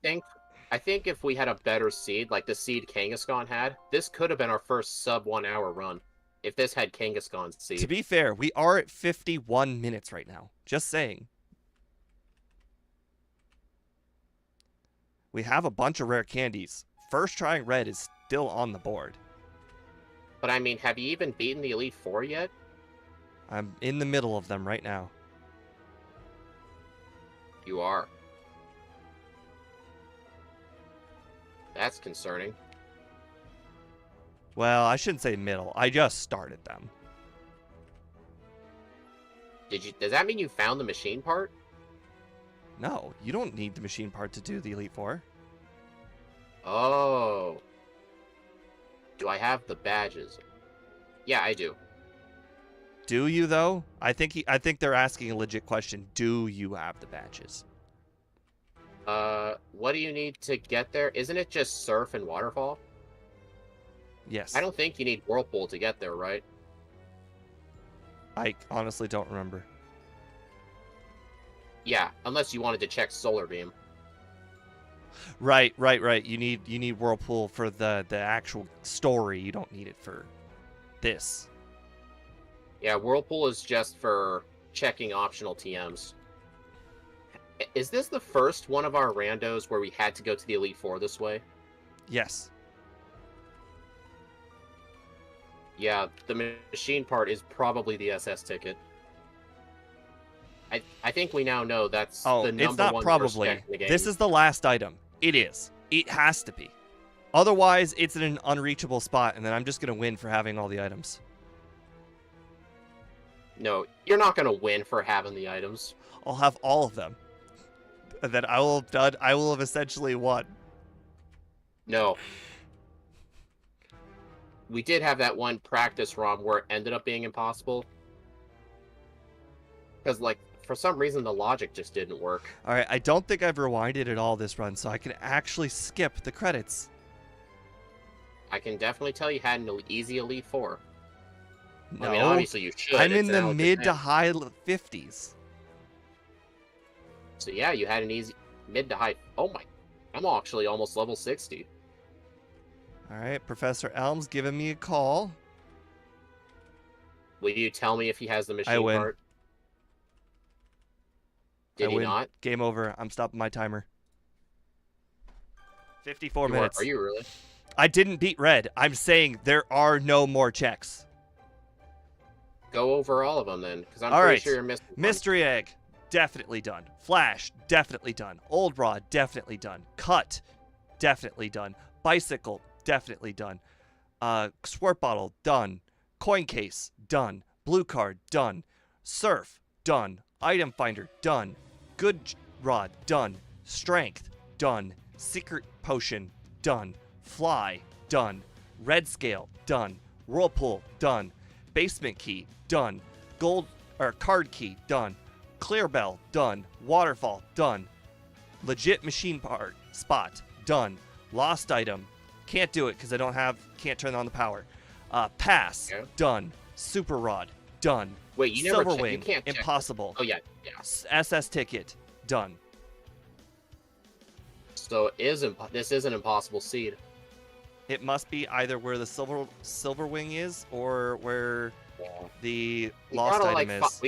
think if we had a better seed, like the seed Kangaskhan had, this could have been our first sub 1 hour run. If this had Kangaskhan's seed. To be fair, we are at 51 minutes right now. Just saying. We have a bunch of rare candies. First trying red is still on the board. But I mean, have you even beaten the Elite Four yet? I'm in the middle of them right now. You are. That's concerning. Well, I shouldn't say middle. I just started them. Does that mean you found the machine part? No, you don't need the machine part to do the Elite Four. Oh. Do I have the badges? Yeah, I do. Do you though? I think they're asking a legit question. Do you have the badges? What do you need to get there? Isn't it just Surf and Waterfall? Yes. I don't think you need Whirlpool to get there, right? I honestly don't remember. Yeah, unless you wanted to check Solar Beam. Right. You need Whirlpool for the actual story. You don't need it for this. Yeah, Whirlpool is just for checking optional TMs. Is this the first one of our randos where we had to go to the Elite Four this way? Yes. Yeah, the machine part is probably the SS ticket. I think we now know that's the number it's not one probably. in the game. This is the last item. It is. It has to be. Otherwise, it's in an unreachable spot, and then I'm just going to win for having all the items. No, you're not going to win for having the items. I'll have all of them. And then I will have essentially won. No. We did have that one practice ROM where it ended up being impossible. Because, like, for some reason, the logic just didn't work. All right, I don't think I've rewinded at all this run, so I can actually skip the credits. I can definitely tell you had an easy Elite Four. No, I mean, obviously you should. I'm in It's the an mid to Alec high 50s. So yeah, you had an easy mid to high. Oh my, I'm actually almost level 60. All right, Professor Elm's giving me a call. Will you tell me if he has the machine I win. part? Did I he win. not? Game over. I'm stopping my timer. 54 minutes. Are you really? I didn't beat red. I'm saying there are no more checks. Go over all of them then, because I'm All pretty right. sure you're missing one. Mystery Egg, definitely done. Flash, definitely done. Old Rod, definitely done. Cut, definitely done. Bicycle, definitely done. Squirt Bottle, done. Coin Case, done. Blue card, done. Surf, done. Item finder, done. Good rod, done. Strength, done. Secret potion, done. Fly, done. Red scale, done. Whirlpool, done. Basement key, done. Gold or card key, done. Clear bell, done. Waterfall, done. Legit machine part spot, done. Lost item, can't do it because I can't turn on the power. Pass, done. Super rod, done. Wait, you never Silver wing, you can't check impossible. Oh yeah. SS ticket, done. So this is an impossible seed. It must be either where the silver wing is or where the lost item is.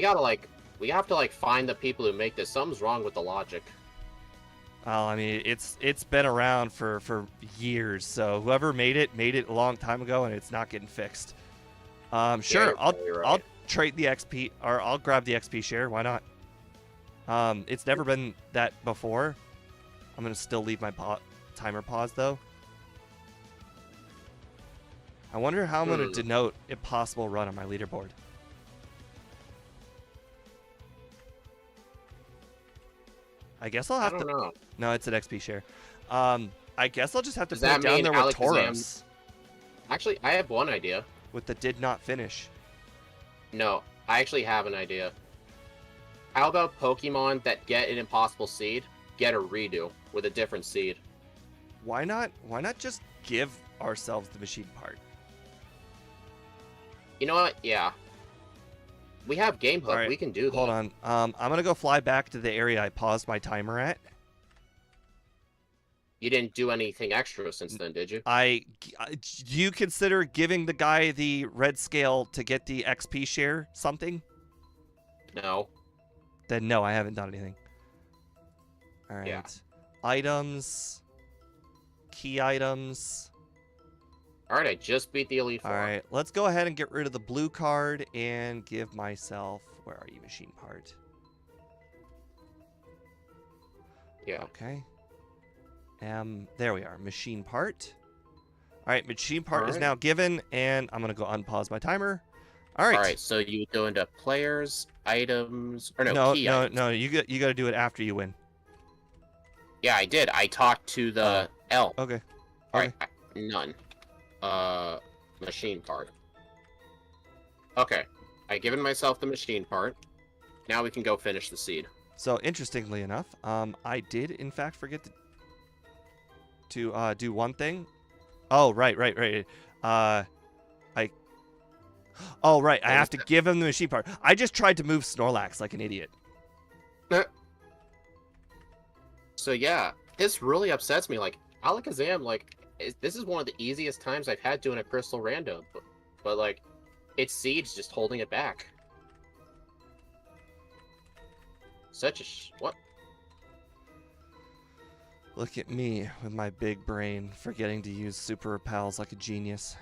We have to find the people who make this. Something's wrong with the logic. Well, I mean, it's been around for years, so whoever made it a long time ago, and it's not getting fixed. Sure, I'll trade the XP, or I'll grab the XP share. Why not? It's never been that before. I'm gonna still leave my timer pause though. I wonder how I'm gonna denote impossible run on my leaderboard. I guess I'll have to. Know. No, it's an XP share. I guess I'll just have to put it down there with Tauros. Actually, I have one idea. With the did not finish. No, I actually have an idea. How about Pokemon that get an impossible seed get a redo with a different seed? Why not? Why not just give ourselves the machine part? You know what? Yeah. We have Game Hook. Right, we can do that. Hold on. I'm gonna go fly back to the area I paused my timer at. You didn't do anything extra since then, did you? Do you consider giving the guy the red scale to get the XP share something? No. Then no, I haven't done anything. All right. Yeah. Items. Key items. All right, I just beat the Elite Four. All right, let's go ahead and get rid of the blue card and give myself... Where are you, machine part? Yeah. Okay. There we are, machine part. All right, machine part is now given, and I'm going to go unpause my timer. All right. All right, so you go into players, items, or no, key items. No, you got to do it after you win. Yeah, I did. I talked to the L. Okay. All right, none. Machine part. Okay, I given myself the machine part. Now we can go finish the seed. So interestingly enough, I did in fact forget to do one thing. Oh, right. I have to give him the machine part. I just tried to move Snorlax like an idiot. So yeah, this really upsets me. Like Alakazam, this is one of the easiest times I've had doing a crystal random, but like, its seed's just holding it back. Such a what? Look at me with my big brain forgetting to use super repels like a genius.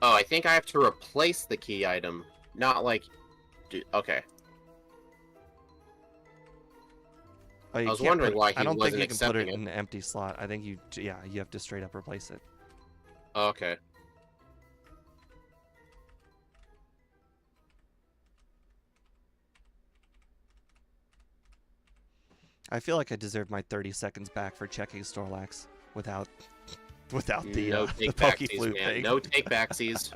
Oh, I think I have to replace the key item, not like... Okay. Oh, I was wondering why he wasn't accepting it. I don't think you can put it in an empty slot. I think you have to straight up replace it. Okay. I feel like I deserve my 30 seconds back for checking Snorlax without the Pokeflute thing. No take backsies.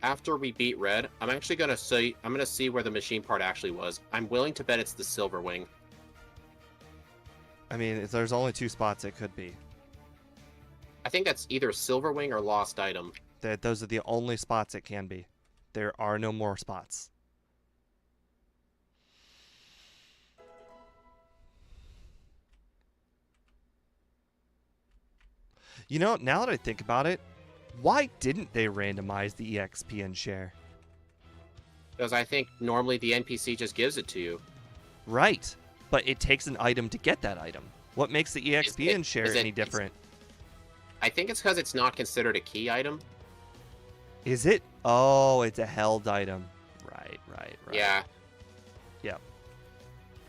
After we beat Red, I'm actually gonna see where the machine part actually was. I'm willing to bet it's the Silver Wing. I mean, if there's only 2 spots, it could be. I think that's either Silver Wing or Lost Item. Those are the only spots it can be. There are no more spots. You know, now that I think about it, why didn't they randomize the EXP and share? Because I think normally the NPC just gives it to you. Right, but it takes an item to get that item. What makes the EXP and share any different? I think it's because it's not considered a key item. Is it? Oh, it's a held item. Right. Yeah. Yep.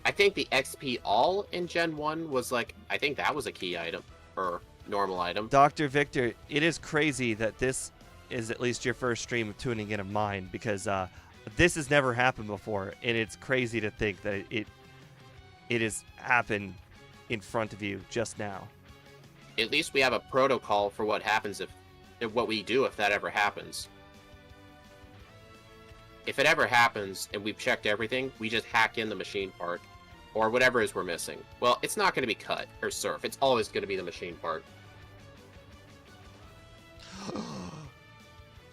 I think the XP all in Gen 1 was like, I think that was a key item, or normal item. Dr. Victor, it is crazy that this is at least your first stream of tuning in of mine, because this has never happened before, and it's crazy to think that it has happened in front of you just now. At least we have a protocol for what happens if what we do if that ever happens. If it ever happens and we've checked everything, we just hack in the machine part. Or whatever it is we're missing. Well, it's not going to be cut or surf. It's always going to be the machine part.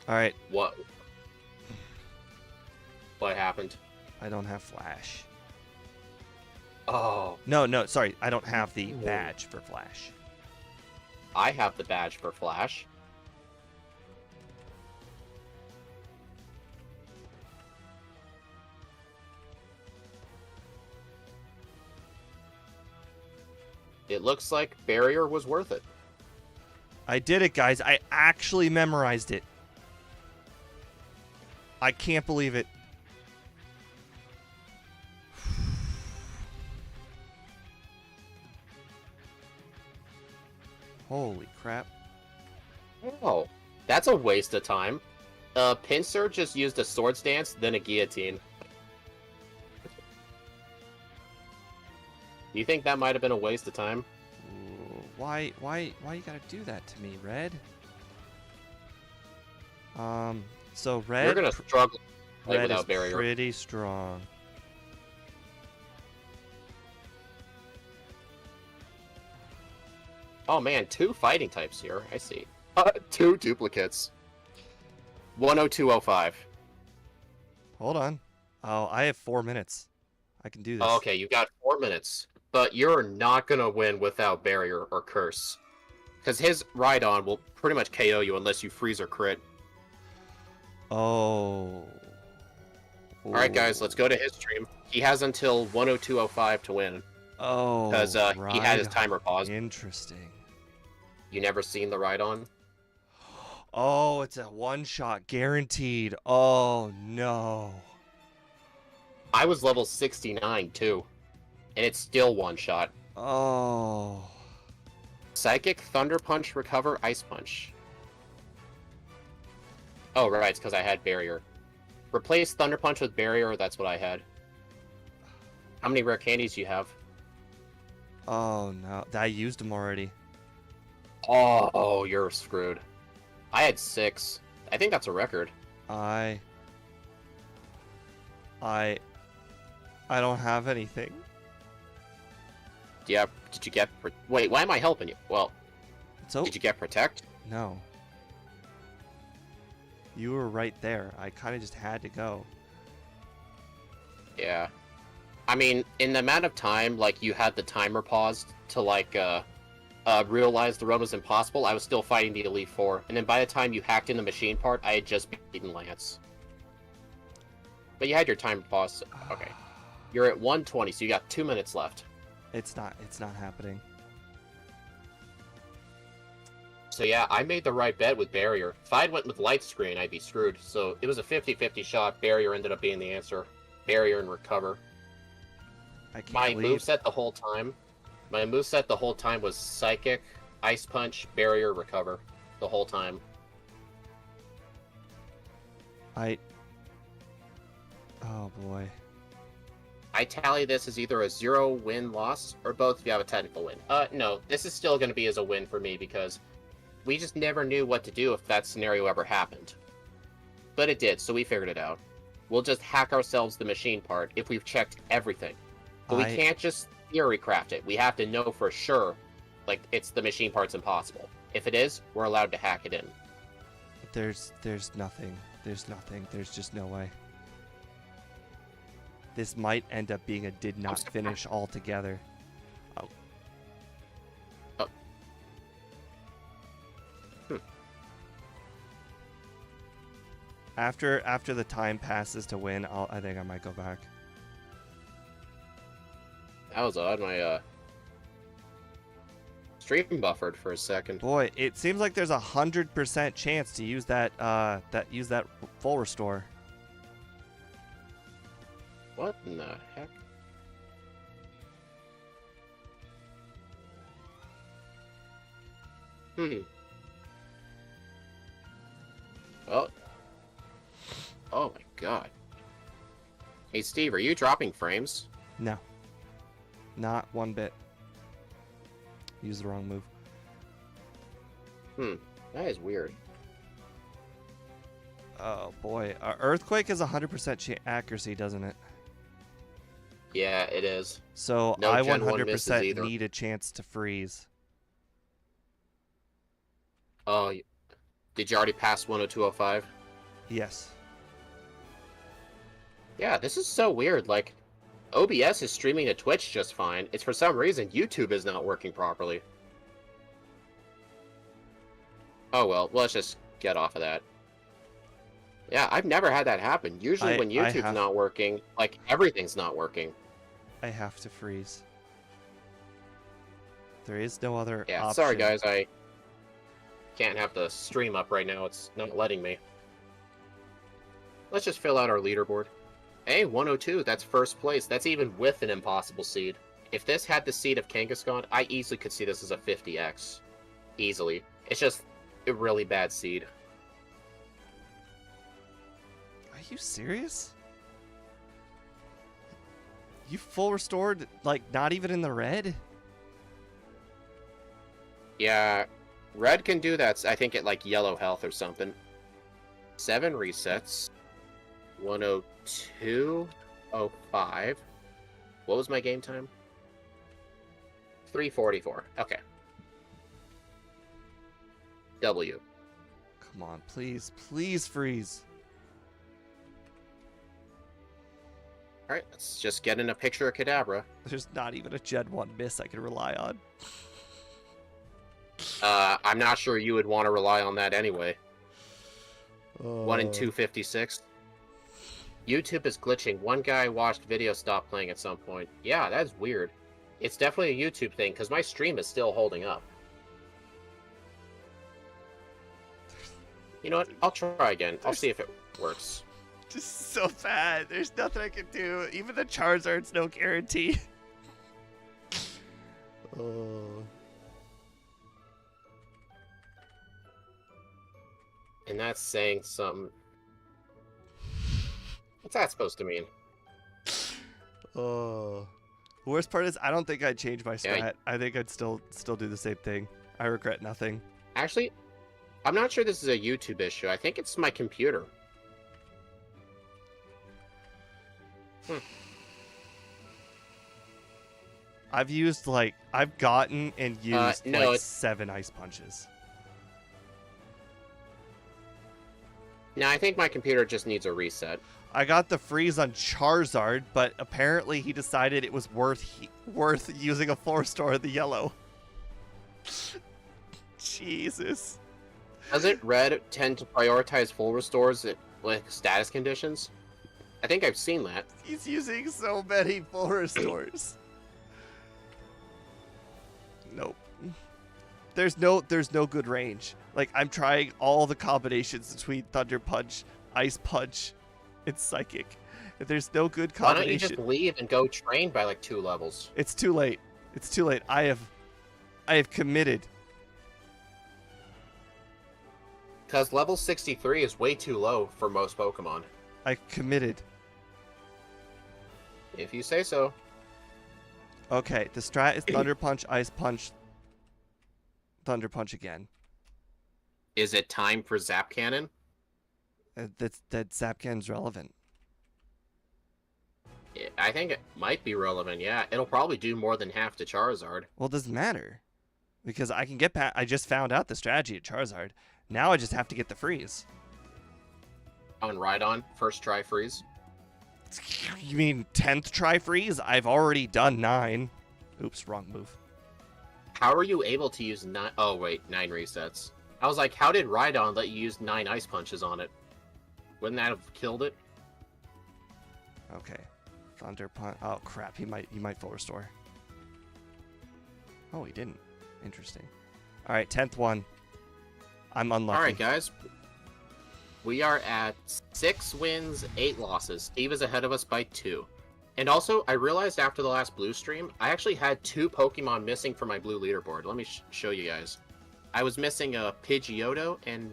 Alright. What happened? I don't have Flash. Oh. No, sorry. I don't have the badge for Flash. I have the badge for Flash. It looks like Barrier was worth it. I did it, guys. I actually memorized it. I can't believe it. Holy crap. Oh, that's a waste of time. Pinsir just used a Swords Dance, then a Guillotine. Do you think that might have been a waste of time? Ooh, why you gotta do that to me, Red? So Red... You're gonna struggle Red without is Barrier. pretty strong. Oh man, 2 fighting types here. I see. 2 duplicates. 10205. Hold on. Oh, I have 4 minutes. I can do this. Oh, okay, you got 4 minutes. But you're not gonna win without Barrier or Curse. Because his Rhydon will pretty much KO you unless you freeze or crit. Oh. Alright guys, let's go to his stream. He has until 10205 to win. Oh, Because he had his timer paused. Interesting. You never seen the Rhydon? Oh, it's a one-shot guaranteed. Oh, no. I was level 69 too. And it's still one shot. Oh. Psychic, Thunder Punch, Recover, Ice Punch. Oh, right, it's because I had Barrier. Replace Thunder Punch with Barrier, that's what I had. How many rare candies do you have? Oh, no. I used them already. Oh, you're screwed. I had 6. I think that's a record. I don't have anything. Yeah, did you get... Wait, why am I helping you? Well, did you get Protect? No. You were right there. I kind of just had to go. Yeah. I mean, in the amount of time, like, you had the timer paused to, like, realize the run was impossible, I was still fighting the Elite Four. And then by the time you hacked in the machine part, I had just beaten Lance. But you had your timer paused. Okay. You're at 120, so you got 2 minutes left. It's not happening. So yeah, I made the right bet with Barrier. If I'd went with Light Screen, I'd be screwed. So it was a 50-50 shot. Barrier ended up being the answer. Barrier and Recover. My moveset the whole time. My moveset the whole time was Psychic, Ice Punch, Barrier, Recover. The whole time. Oh boy. I tally this as either a 0 win loss or both if you have a technical win. No, this is still going to be as a win for me because we just never knew what to do if that scenario ever happened. But it did, so we figured it out. We'll just hack ourselves the machine part if we've checked everything. But we can't just theory craft it. We have to know for sure, like, it's the machine part's impossible. If it is, we're allowed to hack it in. There's nothing. There's nothing. There's just no way. This might end up being a did not finish altogether. Oh. Oh. After the time passes to win, I think I might go back. That was odd. My stream buffered for a second. Boy, it seems like there's 100% chance to use that full restore. What in the heck? Oh. Oh my god. Hey Steve, are you dropping frames? No. Not one bit. Use the wrong move. That is weird. Oh boy. Earthquake is 100% accuracy, doesn't it? Yeah, it is. So No I Gen 1 misses 100% either. need a chance to freeze. Oh, did you already pass 102.05? Yes. Yeah, this is so weird. Like, OBS is streaming to Twitch just fine. It's for some reason YouTube is not working properly. Oh well, let's just get off of that. Yeah, I've never had that happen. Usually when YouTube's not working, like, everything's not working. I have to freeze. There is no other Yeah, option. sorry guys, I can't have the stream up right now. It's not letting me. Let's just fill out our leaderboard. Hey, 102, that's first place. That's even with an impossible seed. If this had the seed of Kangaskhan, I easily could see this as a 50x. Easily. It's just a really bad seed. Are you serious? You full restored, like, not even in the red? Yeah, red can do that. I think at, like, yellow health or something. 7 resets. 102.05. What was my game time? 3:44. Okay. W. Come on, please, please freeze. Alright, let's just get in a picture of Kadabra. There's not even a Gen 1 miss I can rely on. I'm not sure you would want to rely on that anyway. 1 in 256. YouTube is glitching. One guy watched video stop playing at some point. Yeah, that's weird. It's definitely a YouTube thing, because my stream is still holding up. You know what? I'll try again. I'll see if it works. Just so bad. There's nothing I can do. Even the Charizard's no guarantee. And that's saying something. What's that supposed to mean? The worst part is I don't think I'd change my strat. Yeah. I think I'd still do the same thing. I regret nothing. Actually, I'm not sure this is a YouTube issue. I think it's my computer. I've gotten and used no, like 7 ice punches. No, I think my computer just needs a reset. I got the freeze on Charizard, but apparently he decided it was worth using a 4-star of the yellow. Jesus. Doesn't Red tend to prioritize full restores at, like, status conditions? I think I've seen that. He's using so many full restores. Nope. There's no good range. Like, I'm trying all the combinations between Thunder Punch, Ice Punch, and Psychic. If there's no good combination... Why don't you just leave and go train by, like, 2 levels? It's too late. It's too late. I have committed. Because level 63 is way too low for most Pokemon. I committed. If you say so. Okay, the strat is Thunder Punch, Ice Punch, Thunder Punch again. Is it time for Zap Cannon? That Zap Cannon's relevant. I think it might be relevant, yeah. It'll probably do more than half to Charizard. Well, it doesn't matter. Because I can get past... I just found out the strategy at Charizard. Now I just have to get the freeze. On Rhydon, first try freeze. You mean 10th try freeze? I've already done 9. Oops, wrong move. How are you able to use 9... Oh, wait, 9 resets. I was like, how did Rhydon let you use 9 Ice Punches on it? Wouldn't that have killed it? Okay. Thunder Punch. Oh, crap. He might full restore. Oh, he didn't. Interesting. All right, 10th one. I'm unlucky. All right, guys. We are at 6 wins, 8 losses. Steve is ahead of us by 2. And also, I realized after the last blue stream, I actually had 2 Pokemon missing from my blue leaderboard. Let me show you guys. I was missing a Pidgeotto and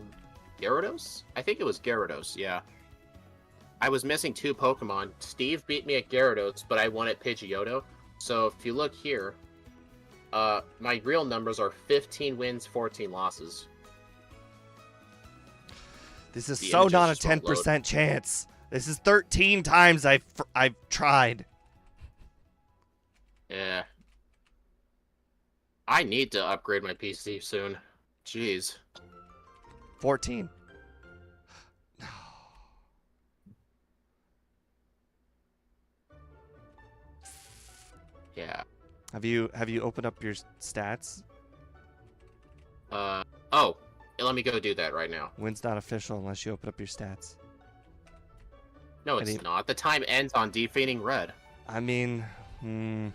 Gyarados? I think it was Gyarados, yeah. I was missing 2 Pokemon. Steve beat me at Gyarados, but I won at Pidgeotto. So if you look here, my real numbers are 15 wins, 14 losses. This is so not a 10% chance. This is 13 times I've tried. Yeah. I need to upgrade my PC soon. Jeez. 14. Yeah. Have you opened up your stats? Oh. Let me go do that right now. Win's not official unless you open up your stats. No, it's not. The time ends on defeating red. I mean, we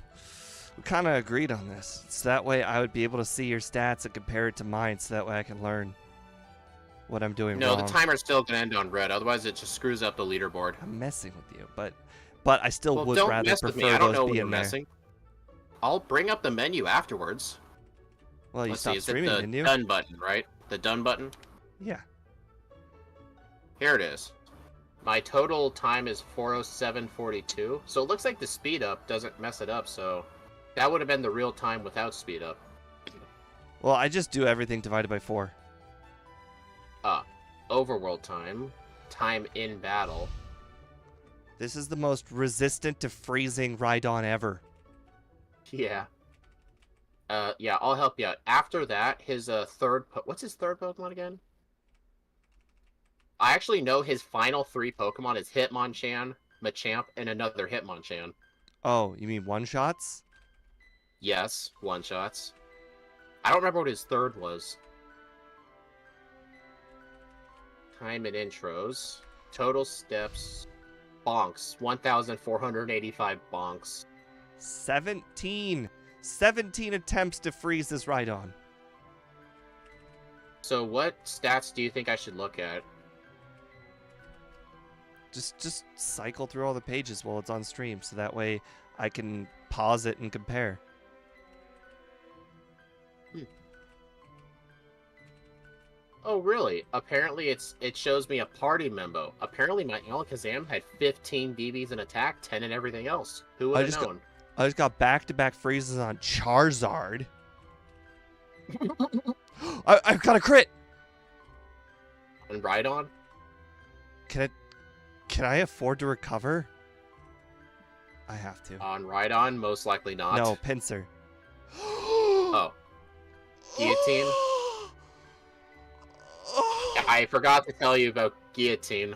kind of agreed on this. So that way I would be able to see your stats and compare it to mine so that way I can learn what I'm doing wrong. No, the timer's still going to end on red. Otherwise, it just screws up the leaderboard. I'm messing with you, but I still would don't rather mess with me. prefer I don't know those when be you're in there. messing. I'll bring up the menu afterwards. Well, you Let's stopped see, is streaming, it didn't the you? done button, right? The done button? Yeah. Here it is. My total time is 4:07:42. So it looks like the speed up doesn't mess it up, so that would have been the real time without speed up. Well, I just do everything divided by 4. Overworld time. Time in battle. This is the most resistant to freezing Rhydon ever. Yeah. Yeah, I'll help you out. After that, his what's his third Pokemon again? I actually know his final 3 Pokemon is Hitmonchan, Machamp, and another Hitmonchan. Oh, you mean one-shots? Yes, one-shots. I don't remember what his third was. Time and intros. Total steps. Bonks. 1,485 bonks. 17 attempts to freeze this Rhydon. So what stats do you think I should look at? Just cycle through all the pages while it's on stream, so that way I can pause it and compare. Oh, really? Apparently it shows me a party member. Apparently my Alakazam had 15 BBs in attack, 10 in everything else. Who would have known? I just got back-to-back freezes on Charizard. I've got a crit! And Rhydon? Can I afford to recover? I have to. On Rhydon? Most likely not. No, Pinsir. Oh. Guillotine? I forgot to tell you about Guillotine.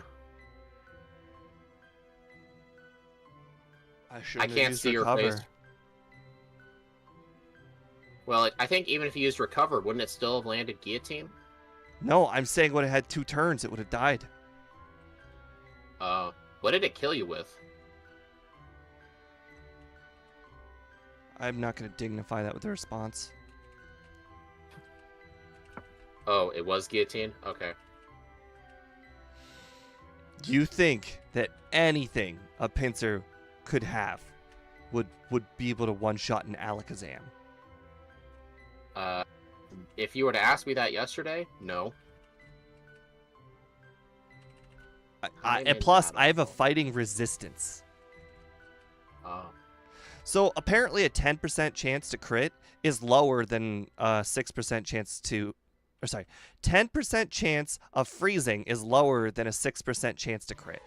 I can't see your face. Well, I think even if you used Recover, wouldn't it still have landed Guillotine? No, I'm saying when it had 2 turns, it would have died. What did it kill you with? I'm not going to dignify that with a response. Oh, it was Guillotine? Okay. You think that anything a Pinsir could have would be able to one-shot an Alakazam? If you were to ask me that yesterday, no. And plus, I have a fighting resistance. Oh. So apparently a 10% chance to crit is lower than a 6% chance to... Or sorry, 10% chance of freezing is lower than a 6% chance to crit.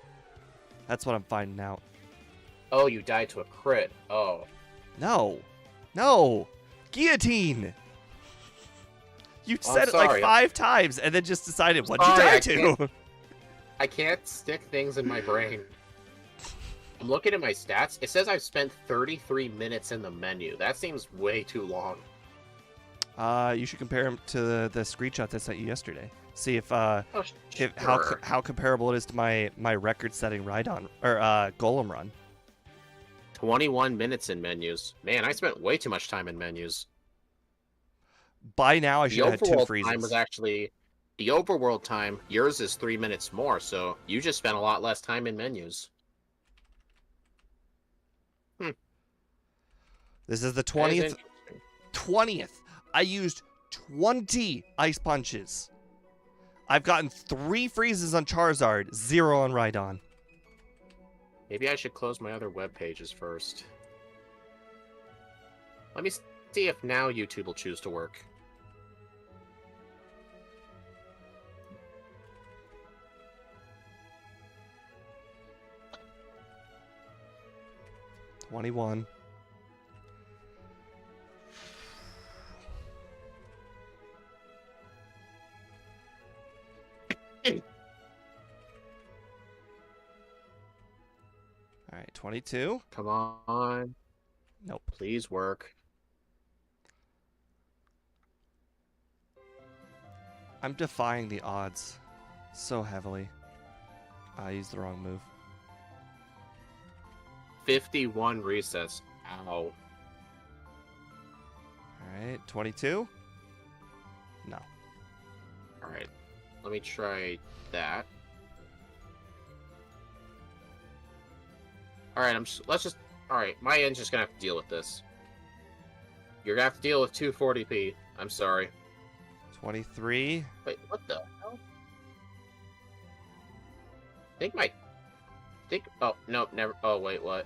That's what I'm finding out. Oh, you died to a crit. Oh. No. Guillotine! You said it like 5 times and then just decided what you die to. I can't stick things in my brain. I'm looking at my stats. It says I've spent 33 minutes in the menu. That seems way too long. You should compare them to the screenshots I sent you yesterday. See if how comparable it is to my record-setting Rhydon or Golem run. 21 minutes in menus. Man, I spent way too much time in menus. By now, I The should have had 2 overworld freezes. time was actually the overworld time. Yours is 3 minutes more, so you just spent a lot less time in menus. This is the That is 20th. interesting. 20th. I used 20 ice punches. I've gotten 3 freezes on Charizard, 0 on Rhydon. Maybe I should close my other web pages first. Let me see if now YouTube will choose to work. $21. All right, 22. Come on. Nope. Please work. I'm defying the odds so heavily. I used the wrong move. 51 resets. Ow. All right, 22. No. Alright. Let me try that. Alright, alright, my end's just gonna have to deal with this. You're gonna have to deal with 240p. I'm sorry. 23. Wait, what the hell? Oh, no, never. Oh, wait, what?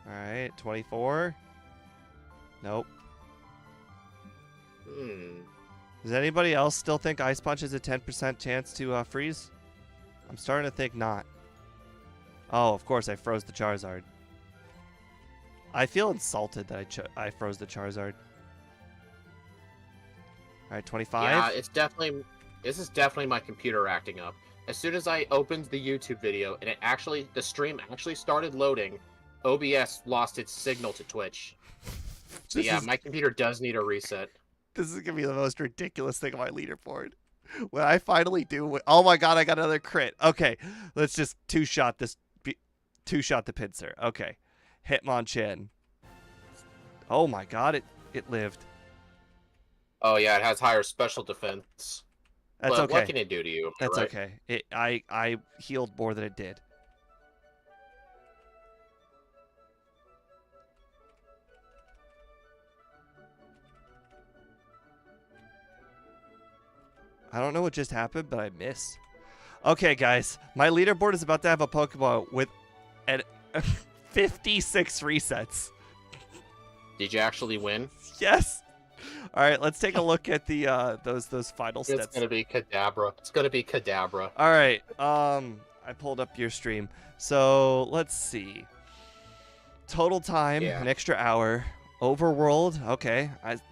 All right, 24. Nope. Does anybody else still think Ice Punch is a 10% chance to freeze? I'm starting to think not. Oh, of course, I froze the Charizard. I feel insulted that I froze the Charizard. All right, 25. Yeah, this is definitely my computer acting up. As soon as I opened the YouTube video and the stream actually started loading, OBS lost its signal to Twitch. So yeah, my computer does need a reset. This is gonna be the most ridiculous thing on my leaderboard. When I finally do, oh my god, I got another crit. Okay, let's just two-shot the pincer. Okay, Hitmonchan. Oh my god, it lived. Oh yeah, it has higher special defense. That's but okay. What can it do to you? That's right? okay. I healed more than it did. I don't know what just happened, but I missed. Okay, guys. My leaderboard is about to have a Pokeball with 56 resets. Did you actually win? Yes. All right, let's take a look at the those final steps. It's gonna be Kadabra. It's gonna be Kadabra. All right. I pulled up your stream. So let's see. Total time, an extra hour. Overworld, okay.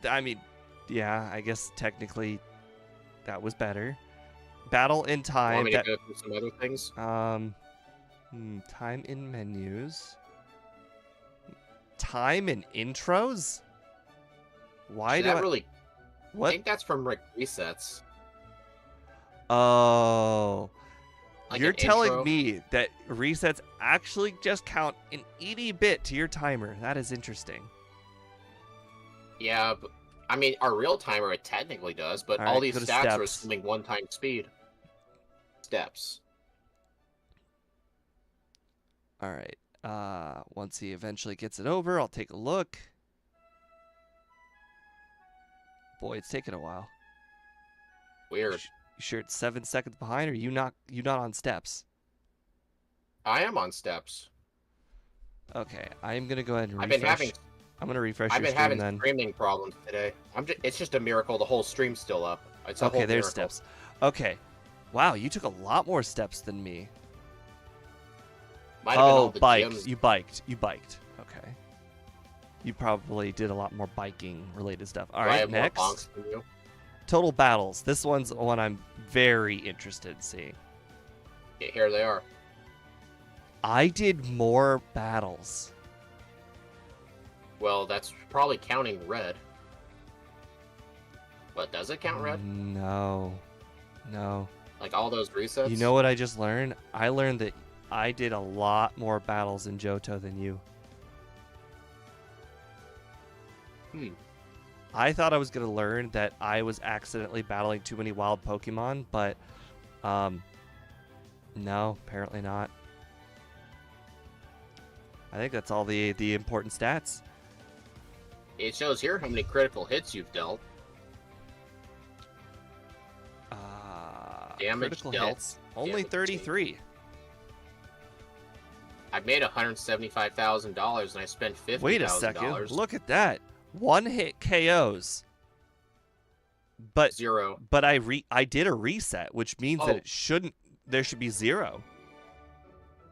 I mean, yeah, I guess technically that was better. Battle in time. Want me to go through some other things? Time in menus. Time in intros? Why do I... What? I think that's from resets. Oh. Like you're telling intro? me that resets actually just count an itty bit to your timer. That is interesting. Yeah, but, I mean, our real timer, it technically does, but all these stats are assuming one-time speed. Steps. All right. Once he eventually gets it over, I'll take a look. Boy, it's taking a while. Weird. You sure it's 7 seconds behind, or you not on steps? I am on steps. Okay, I'm gonna go ahead and refresh. I'm gonna refresh your stream then. I've been having streaming problems today. It's just a miracle the whole stream's still up. It's a okay, whole there's miracle. steps. Okay, wow, you took a lot more steps than me. Might have been all the bike. gyms. You biked. Okay. You probably did a lot more biking related stuff. All right, next. Total battles. This one's one I'm very interested in seeing. Yeah, here they are. I did more battles. Well, that's probably counting red. But does it count red? No. Like all those resets? You know what I just learned? I learned that I did a lot more battles in Johto than you. I thought I was going to learn that I was accidentally battling too many wild Pokemon, but no, apparently not. I think that's all the important stats. It shows here how many critical hits you've dealt. Damage critical dealt. hits. Only Damage 33. I made $175,000 and I spent $50,000. Wait a second. Look at that. One hit KOs. But 0. But I did a reset, which means that there should be 0.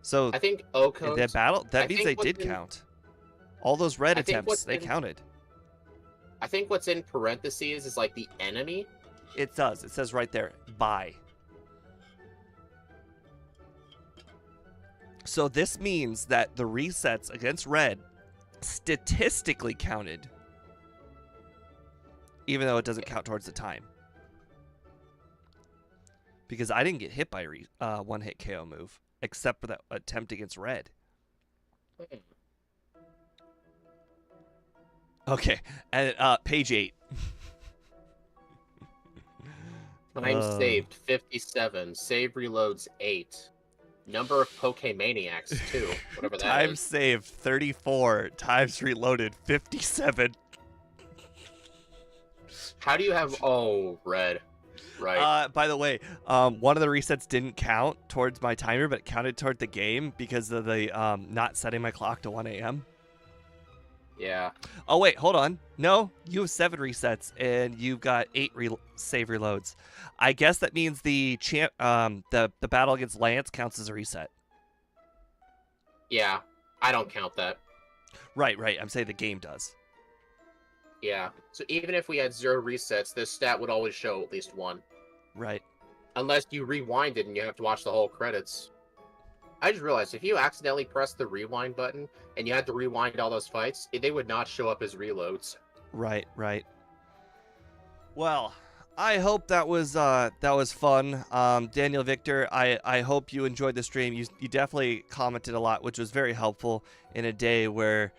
So I think Oko. That means they did count. All those red attempts, they counted. I think what's in parentheses is like the enemy. It does. It says right there, bye. So this means that the resets against red statistically counted, even though it doesn't count towards the time. Because I didn't get hit by a one-hit KO move, except for that attempt against red. Okay, and page 8. Time saved 57. Save reloads 8. Number of Pokemaniacs 2. Whatever that Time is. saved 34. Times reloaded 57. How do you have red? Right. By the way, one of the resets didn't count towards my timer, but it counted toward the game because of the not setting my clock to 1 a.m. Yeah. Oh wait, hold on. No, you have 7 resets and you've got 8 save reloads. I guess that means the battle against Lance counts as a reset. Yeah, I don't count that. Right. I'm saying the game does. Yeah. So even if we had 0 resets, this stat would always show at least 1. Right. Unless you rewind it and you have to watch the whole credits. I just realized if you accidentally pressed the rewind button and you had to rewind all those fights, they would not show up as reloads. Right. Well, I hope that was fun. Daniel Victor, I hope you enjoyed the stream. You definitely commented a lot, which was very helpful in a day where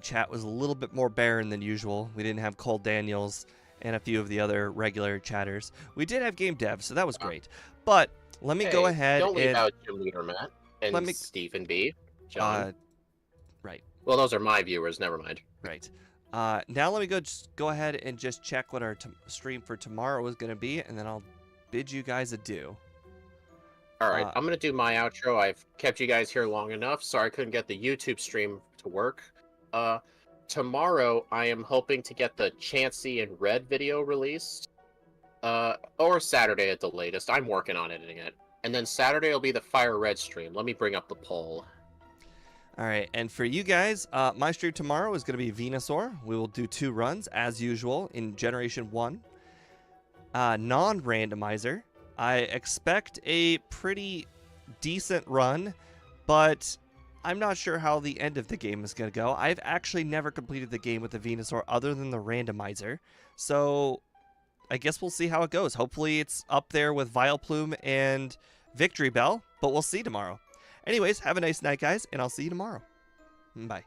chat was a little bit more barren than usual. We didn't have Cole Daniels and a few of the other regular chatters. We did have game dev, so that was great. But let me go ahead don't leave and out Jim Leader, Matt, and Stephen B. John. Right. Well, those are my viewers. Never mind. Right. Now let me go ahead and just check what our stream for tomorrow is going to be, and then I'll bid you guys adieu. All right, I'm going to do my outro. I've kept you guys here long enough. Sorry I couldn't get the YouTube stream to work. Tomorrow, I am hoping to get the Chansey and Red video released. Or Saturday at the latest. I'm working on editing it. And then Saturday will be the Fire Red stream. Let me bring up the poll. All right, and for you guys, my stream tomorrow is going to be Venusaur. We will do 2 runs, as usual, in Generation 1. Non-randomizer. I expect a pretty decent run, but I'm not sure how the end of the game is going to go. I've actually never completed the game with the Venusaur other than the randomizer, so I guess we'll see how it goes. Hopefully it's up there with Vileplume and Victory Bell, but we'll see tomorrow. Anyways, have a nice night, guys, and I'll see you tomorrow. Bye.